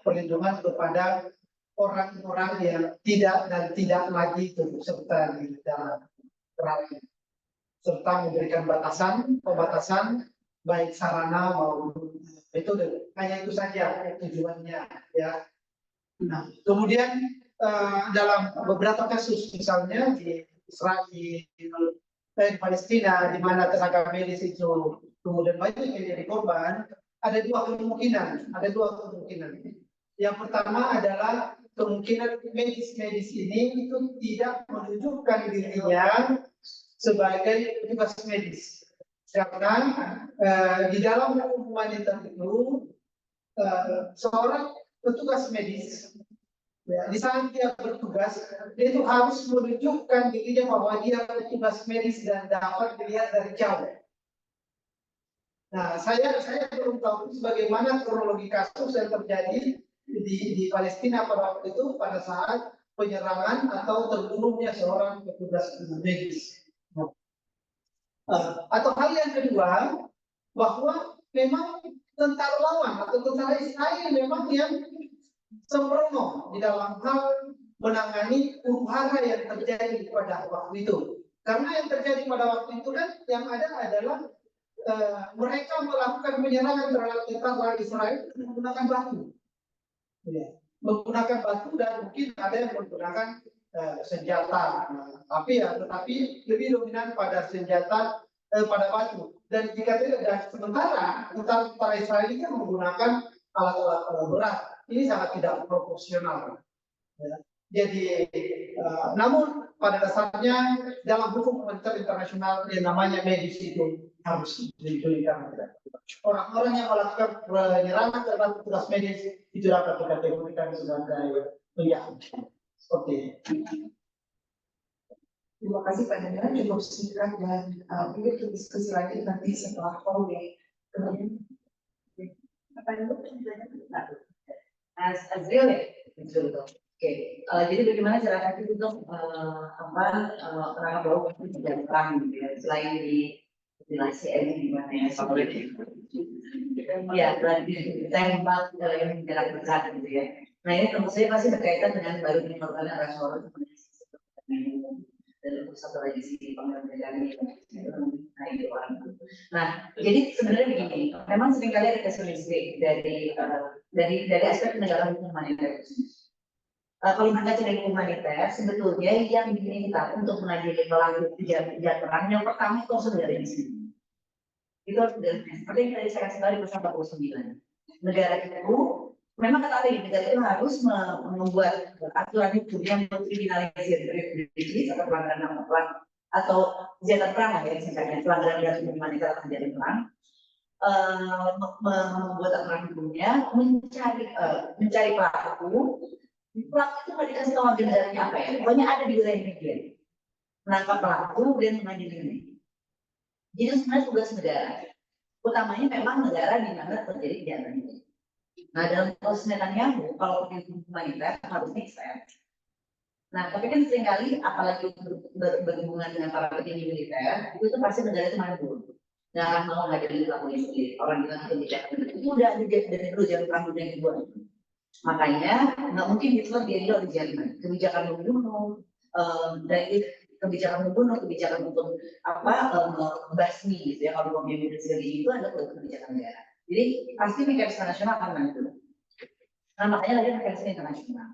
perlindungan kepada orang-orang yang tidak lagi turut serta di dalam perang, serta memberikan pembatasan baik sarana maupun metode. Hanya itu saja tujuannya, ya. Nah, kemudian dalam beberapa kasus, misalnya di Israel, di Palestina, di mana tenaga medis itu kemudian banyak yang jadi korban, ada dua kemungkinan. Yang pertama adalah kemungkinan medis ini itu tidak menunjukkan dirinya sebagai petugas medis. Karena di dalam hukum humaniter itu seorang petugas medis, ya, di saat dia bertugas, dia itu harus menunjukkan dirinya bahwa dia petugas medis dan dapat dilihat dari jauh. Nah, saya belum tahu bagaimana kronologi kasus yang terjadi di Palestina pada waktu itu pada saat penyerangan atau terbunuhnya seorang petugas medis. Atau hal yang kedua, bahwa memang tentara lawan atau tentara Israel memang yang sembrono di dalam hal menangani huru-hara yang terjadi pada waktu itu. Karena yang terjadi pada waktu itu kan yang ada adalah mereka melakukan penyerangan terhadap tentara Israel menggunakan batu. Ya, menggunakan batu dan mungkin ada yang menggunakan senjata, tetapi lebih dominan pada senjata pada batu. Dan jika tidak, dan sementara tentara Israel ini menggunakan alat-alat berat, ini sangat tidak proporsional. Ya. Jadi, namun pada dasarnya dalam hukum humaniter internasional yang namanya medis itu harus diberikan. Orang-orang yang melakukan penyerangan terhadap petugas medis itu dapat dikategorikan sebagai penjahat. Seperti ini. Terima kasih Pak Daniel, cukup singkat dan mungkin diskusi lagi nanti setelah forum ya. Kemudian, apa yang Azril ya? Betul. Oke, jadi bagaimana cara kita untuk menangkap bau tidak perang gitu ya, selain di CN di mana ya, ya berarti tembak yang jarak dekat gitu ya. Nah ini tentu saja pasti berkaitan dengan baru dilakukan rasor dan satu lagi sih pengertian ini. Nah, jadi sebenarnya begini, memang seringkali ada kesulitan dari aspek penegakan hukum humaniter. Kalau kita dari humaniter, sebetulnya yang diminta untuk mengadili pelaku kejahatan perang yang pertama itu harus negara di sini. Itu harus seperti yang tadi saya kasih tahu di pasal 49. Negara itu memang kata ahli negara itu harus membuat aturan hukum yang mengkriminalisir refugees atau pelanggaran atau kejahatan perang ya, misalnya pelanggaran berat humanitas atau kejahatan perang, membuat aturan hukumnya, mencari pelaku. Pelaku itu nggak dikasih tahu negaranya apa ya, pokoknya ada di wilayah bagian, menangkap pelaku dan mengadilinya. Jadi sebenarnya tugas negara, utamanya memang negara di mana terjadi kejahatan itu. Nah, dalam proses Netanyahu, kalau hukum humaniter harusnya Israel. Nah, tapi kan seringkali, apalagi berhubungan dengan para petinggi militer, itu tuh pasti negara itu mandul. Nggak akan mau ngajarin pelakunya sendiri. Orang bilang kebijakan itu udah ada dari dulu, jangan pernah yang dibuat. Makanya, nggak mungkin Hitler dia di Jerman. Kebijakan membunuh, dari kebijakan membunuh, kebijakan untuk basmi gitu ya, kalau mau membunuh segala itu ada kebijakan negara. Jadi pasti mekanisme nasional akan maju. Nah makanya lagi mekanisme internasional.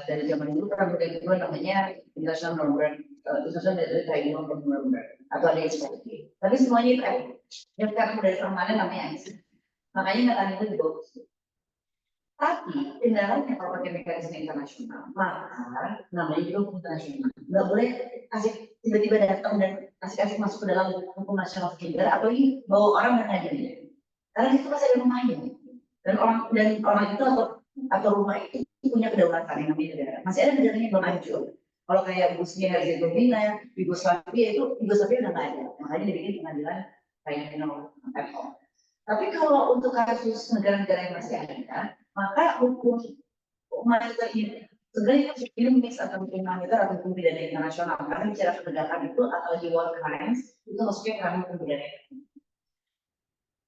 Dari zaman dulu pernah kedua namanya International Northern Tribunal for Nuremberg atau ada seperti. Tapi semuanya itu yang sekarang dari permanen namanya ICC. Makanya nggak itu dibawa. Tapi kendalanya kalau pakai mekanisme internasional, maka namanya juga hukum internasional. Nggak boleh kasih tiba-tiba datang dan kasih masuk ke dalam hukum nasional negara, apalagi bawa orang dan ngajarin. Karena itu pasti ada rumahnya, dan orang itu atau rumah itu punya kedaulatan yang namanya negara. Masih ada negaranya yang belum hancur. Kalau kayak Bosnia Herzegovina, Yugoslavia udah nggak ada. Makanya dibikin pengadilan kayak Tapi kalau untuk kasus negara-negara yang masih ada, maka hukum humaniter ini sebenarnya ini mix antara hukum humaniter atau hukum pidana internasional. Karena bicara penegakan itu atau di war crimes itu maksudnya karena hukum pidana.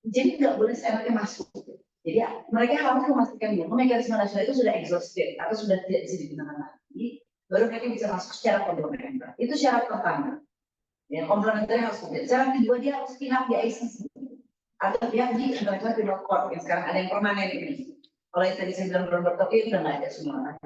Jadi nggak boleh seenaknya masuk. Jadi mereka harus memastikan dulu mekanisme nasional itu sudah exhausted atau sudah tidak bisa digunakan lagi, baru mereka bisa masuk secara komplementer. Itu syarat pertama. Ya, komplementer harus ada. Syarat kedua dia harus pihak di ICC atau pihak di International Criminal Court yang sekarang ada yang permanen ini. Kalau yang tadi saya bilang Robert Tokyo itu udah nggak ada semua.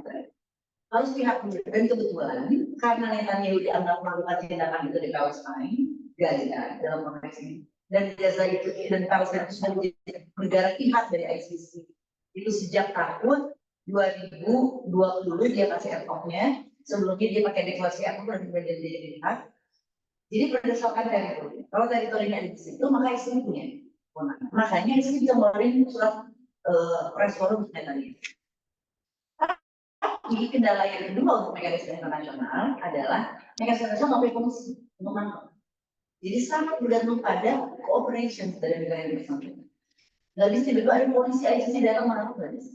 Harus pihak dan kebetulan karena Netanyahu dianggap melakukan tindakan itu di Palestina, Gaza dalam konteks ini. Dan Gaza itu dan Palestina itu sudah menjadi negara pihak dari ICC. Itu sejak tahun 2020 dia kasih ad-hoc-nya, sebelumnya dia pakai deklarasi ad-hoc dan kemudian dia pihak. Jadi berdasarkan teritori. Kalau teritorinya ada di situ, maka ICC punya. Makanya ICC bisa mengeluarkan surat respon untuk Netanyahu. Tapi kendala yang kedua untuk mekanisme internasional adalah mekanisme internasional nggak punya fungsi untuk menangkap. Jadi sangat bergantung pada cooperation dari negara yang bersangkutan. Nggak bisa tiba-tiba ada polisi ICC datang menangkap nggak bisa.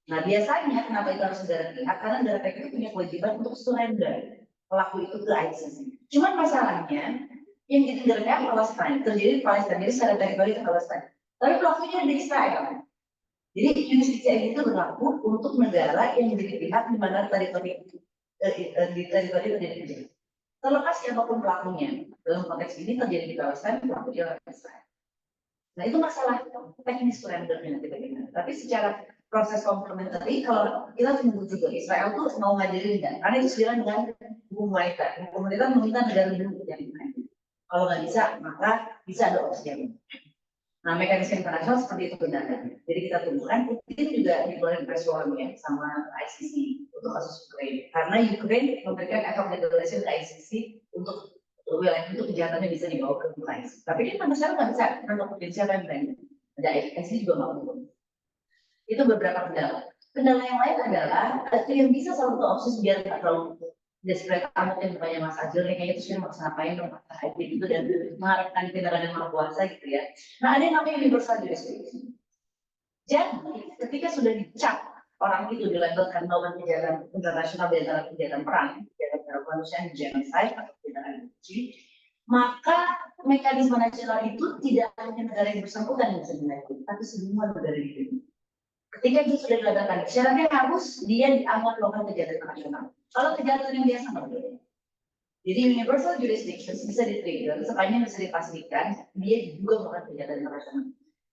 Nah biasanya kenapa itu harus negara pihak? Karena negara pihak itu punya kewajiban untuk surrender pelaku itu ke ICC. Cuman masalahnya yang jadi negara pihak Palestina terjadi di Palestina, jadi secara teritori itu Palestina. Tapi pelakunya ada di Israel. Jadi jurisdiksi itu berlaku untuk negara yang menjadi pihak di mana teritori terjadi kejadian. Terlepas siapapun pelakunya, dalam konteks ini terjadi di Palestina, pelaku di Israel. Nah itu masalah teknis surrendernya nanti bagaimana. Tapi secara proses komplementari, kalau kita tunggu juga Israel tuh mau ngajarin enggak, karena itu sejalan dengan hukum humaniter. Hukum humaniter meminta negara dulu yang mengajar. Kalau nggak bisa, maka bisa ada opsi yang lain. Nah mekanisme internasional seperti itu benarnya. Jadi kita tunggukan, itu juga dikeluarkan resolusinya sama ICC untuk kasus Ukraina. Karena Ukraina memberikan efek deklarasi ke ICC untuk wilayah itu kejahatannya bisa dibawa ke ICC. Tapi kan sampai sekarang nggak bisa, karena potensial kan banyak. Ada ICC juga nggak mungkin. Itu beberapa kendala. Kendala yang lain adalah yang bisa salah satu opsi biar nggak terlalu desperate amat yang banyak Mas Azul nih kayaknya itu sudah maksa ngapain dong itu dan mengharapkan tindakan yang maha kuasa gitu ya. Nah ada yang namanya universal jurisdiction. Jadi ketika sudah dicap orang itu dilabelkan melakukan kejahatan internasional di antara kejahatan perang, kejahatan kemanusiaan, genocide atau kejahatan benci, maka mekanisme nasional itu tidak hanya negara yang bersangkutan yang bisa dilakukan, tapi semua negara di dunia. Ketika itu sudah dilabelkan, syaratnya harus dia dianggap melakukan kejahatan internasional. Kalau kejahatan yang biasa nggak boleh. Jadi universal jurisdiction bisa di-trigger sepanjang bisa dipastikan dia juga melakukan kejahatan internasional.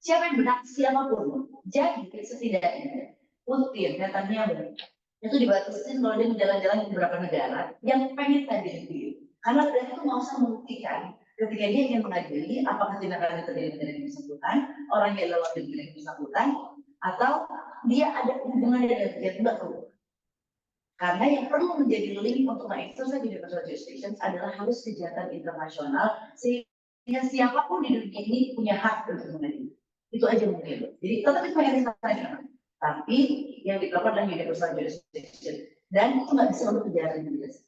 Siapa yang benar? Siapapun. Jadi setidaknya Putin, Netanyahu itu dibatasin kalau dia menjalan-jalan ke beberapa negara yang pengen tadi itu. Karena negara itu nggak usah membuktikan ketika dia ingin mengadili apakah tindakan itu terjadi dari yang bersangkutan, orang yang adalah wakil dari yang bersangkutan, atau dia ada hubungannya dengan dia tidak perlu. Karena yang perlu menjadi link untuk mengeksersis universal jurisdiction adalah harus kejahatan internasional sehingga siapapun di dunia ini punya hak untuk mengadili. Itu aja mungkin. Jadi tetap itu yang internasional. Tapi yang dilakukan adalah universal jurisdiction. Dan itu nggak bisa untuk kejahatan biasa.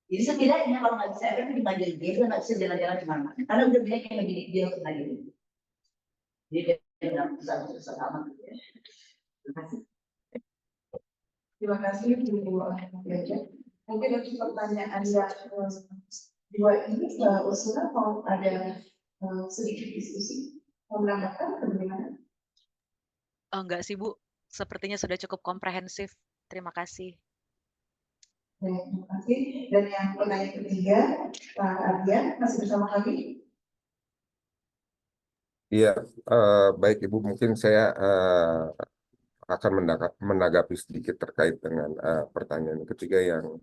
Jadi setidaknya kalau nggak bisa efektif di majelis dia nggak bisa jalan-jalan kemana. Karena udah banyak yang lebih dia untuk majelis. Jadi dia nggak bisa bersama. Terima kasih. Terima kasih Bu Yoja. Mungkin untuk pertanyaan yang dua ini, Ursula mau ada sedikit diskusi, mau menambahkan bagaimana? Enggak sih Bu, sepertinya sudah cukup komprehensif. Terima kasih. Terima kasih. Dan yang pertanyaan ketiga, Pak Ardian masih bersama kami. Iya, baik Ibu, mungkin saya akan menanggapi sedikit terkait dengan pertanyaan ketiga yang,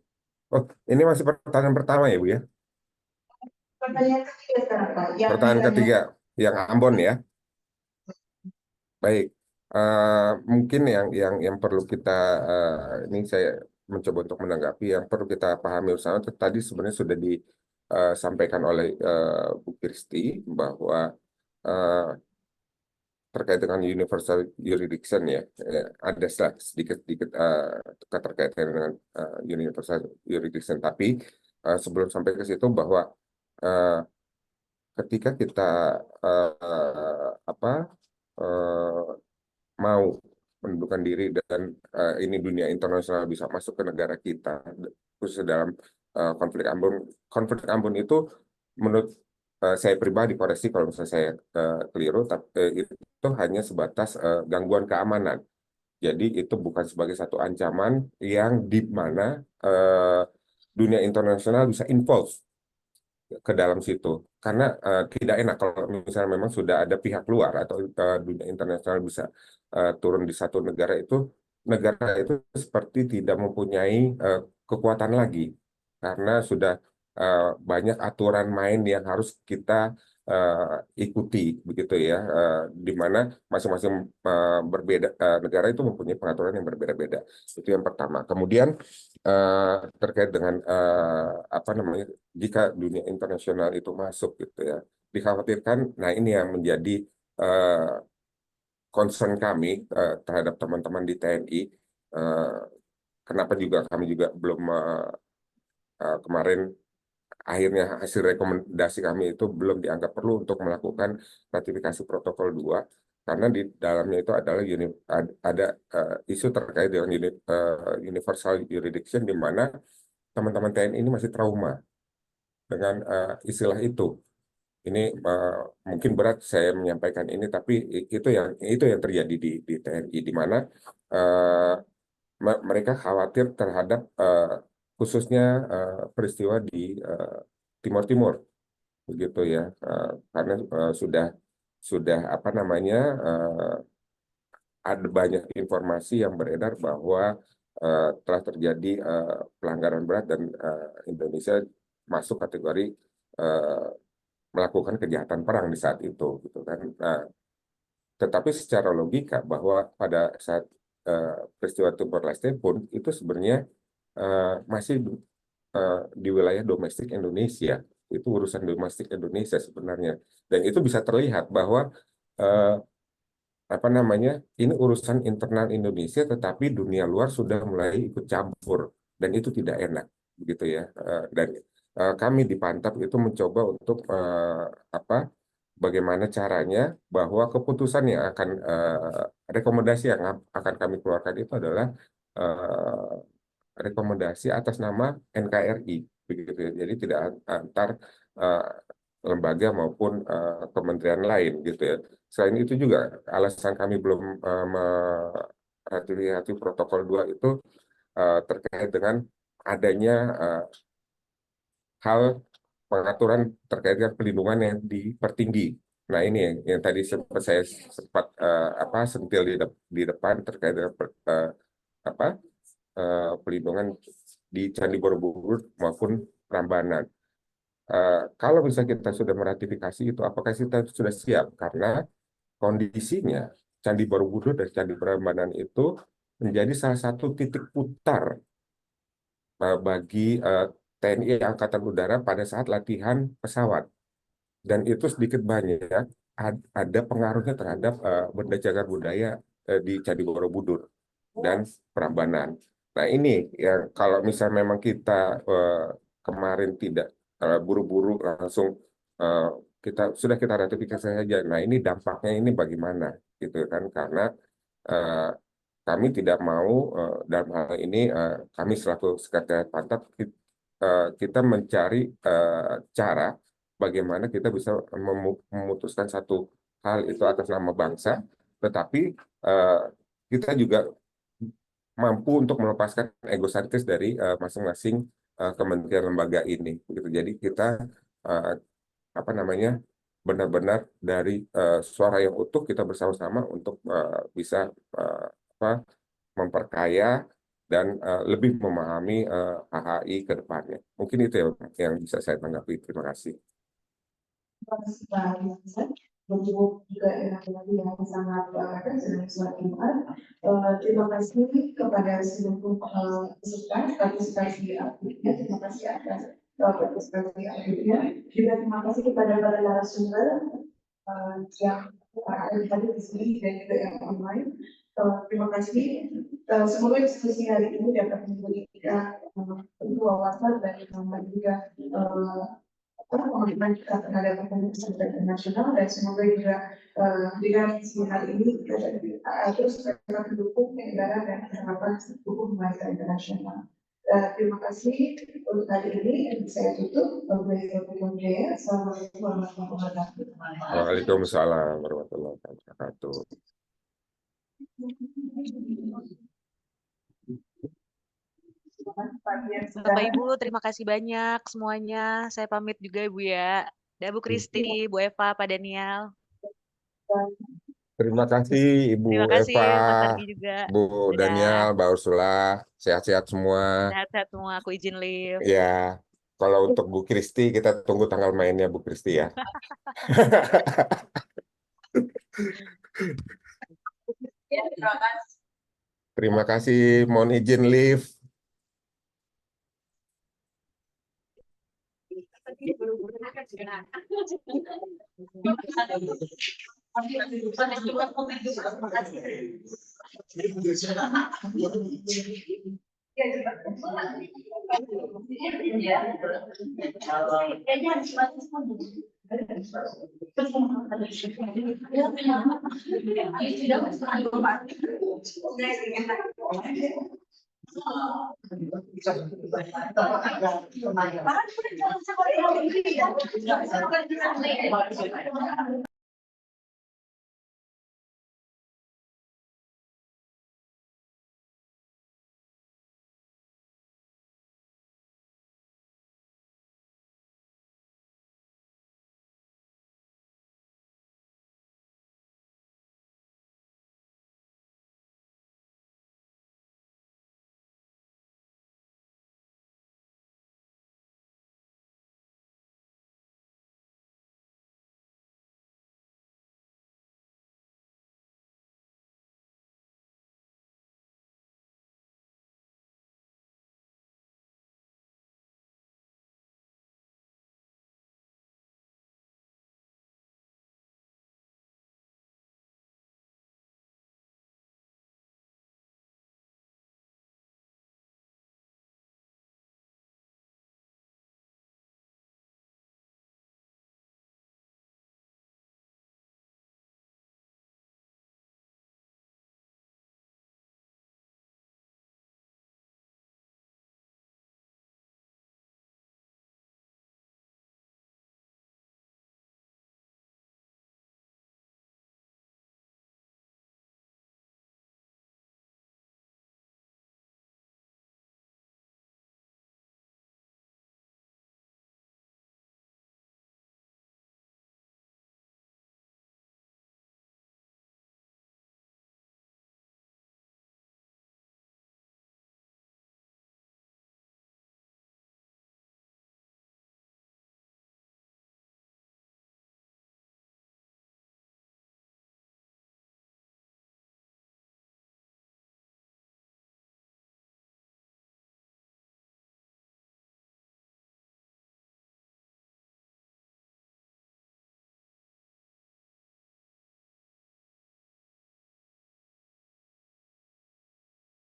oh ini masih pertanyaan pertama ya Bu ya? Pertanyaan ketiga sekarang Pak. Pertanyaan ketiga, yang Ambon ya? Baik, mungkin yang perlu kita, ini saya mencoba untuk menanggapi, yang perlu kita pahami bersama tadi sebenarnya sudah disampaikan oleh Bu Kristi bahwa terkait dengan universal jurisdiction ya, ada sedikit keterkaitan dengan universal jurisdiction. Tapi sebelum sampai ke situ bahwa ketika kita mau menundukkan diri dan ini dunia internasional bisa masuk ke negara kita, khususnya dalam konflik Ambon itu menurut saya pribadi, koreksi kalau misalnya saya keliru, tapi itu hanya sebatas gangguan keamanan. Jadi itu bukan sebagai satu ancaman yang di mana dunia internasional bisa involve ke dalam situ. Karena tidak enak kalau misalnya memang sudah ada pihak luar atau dunia internasional bisa turun di satu negara itu seperti tidak mempunyai kekuatan lagi. Karena sudah banyak aturan main yang harus kita ikuti, begitu ya, di mana masing-masing negara itu mempunyai pengaturan yang berbeda-beda. Itu yang pertama. Kemudian terkait dengan jika dunia internasional itu masuk, gitu ya, dikhawatirkan. Nah ini yang menjadi concern kami terhadap teman-teman di TNI. Kenapa juga kami juga belum kemarin akhirnya hasil rekomendasi kami itu belum dianggap perlu untuk melakukan ratifikasi protokol 2 karena di dalamnya itu adalah ada isu terkait dengan universal jurisdiction di mana teman-teman TNI ini masih trauma dengan istilah itu. Ini mungkin berat saya menyampaikan ini, tapi itu yang terjadi di TNI, di mana mereka khawatir terhadap khususnya peristiwa di Timur Timur, begitu ya, karena sudah ada banyak informasi yang beredar bahwa telah terjadi pelanggaran berat dan Indonesia masuk kategori melakukan kejahatan perang di saat itu, gitu kan. Tetapi secara logika bahwa pada saat peristiwa Timor Leste pun itu sebenarnya masih di wilayah domestik Indonesia, itu urusan domestik Indonesia sebenarnya, dan itu bisa terlihat bahwa ini urusan internal Indonesia, tetapi dunia luar sudah mulai ikut campur dan itu tidak enak, begitu ya. Dan kami di Pantap itu mencoba untuk bagaimana caranya bahwa keputusan yang akan rekomendasi yang akan kami keluarkan itu adalah rekomendasi atas nama NKRI, begitu ya. Jadi tidak antar lembaga maupun kementerian lain, gitu ya. Selain itu juga alasan kami belum meratifikasi protokol 2 itu terkait dengan adanya hal pengaturan terkait dengan pelindungan yang dipertinggi. Nah ini yang tadi saya sempat sentil di depan terkait dengan pelindungan di Candi Borobudur maupun Prambanan. Kalau misalnya kita sudah meratifikasi itu, apakah kita sudah siap? Karena kondisinya Candi Borobudur dan Candi Prambanan itu menjadi salah satu titik putar bagi TNI Angkatan Udara pada saat latihan pesawat. Dan itu sedikit banyak ada pengaruhnya terhadap benda cagar budaya di Candi Borobudur dan Prambanan. Nah ini ya, kalau misalnya memang kita kemarin tidak buru-buru langsung kita ratifikasi saja. Nah ini dampaknya ini bagaimana gitu kan, karena kami tidak mau dalam hal ini kami selaku Sekretariat Pantap kita mencari cara bagaimana kita bisa memutuskan satu hal itu atas nama bangsa, tetapi kita juga mampu untuk melepaskan egosentris dari masing-masing kementerian lembaga ini. Begitu. Jadi kita benar-benar dari suara yang utuh kita bersama-sama untuk bisa memperkaya dan lebih memahami HHI ke depannya. Mungkin itu yang bisa saya tanggapi. Terima kasih. Untuk juga yang sangat terima kasih kepada seluruh peserta partisipasi aktifnya, terima kasih atas partisipasi aktifnya, juga terima kasih kepada para narasumber yang ada di sini dan juga yang online. Terima kasih. Semoga diskusi hari ini dapat memberikan wawasan dan juga komitmen kita terhadap organisasi internasional, dan semoga juga dengan hari ini kita terus mendukung negara dan harapan hukum humaniter internasional. Terima kasih untuk hari ini. Saya tutup. Assalamualaikum warahmatullahi wabarakatuh. Waalaikumsalam warahmatullahi wabarakatuh. Bapak Ibu, terima kasih banyak semuanya. Saya pamit juga Ibu ya. Dan Bu Kristi, Bu Eva, Pak Daniel. Terima kasih Ibu Terima kasih, Eva, Mas Argi juga. Bu Dadah. Daniel, Mbak Ursula, sehat-sehat semua. Sehat-sehat semua, aku izin live. Ya, kalau untuk Bu Kristi kita tunggu tanggal mainnya Bu Kristi ya. Terima kasih, mohon izin live.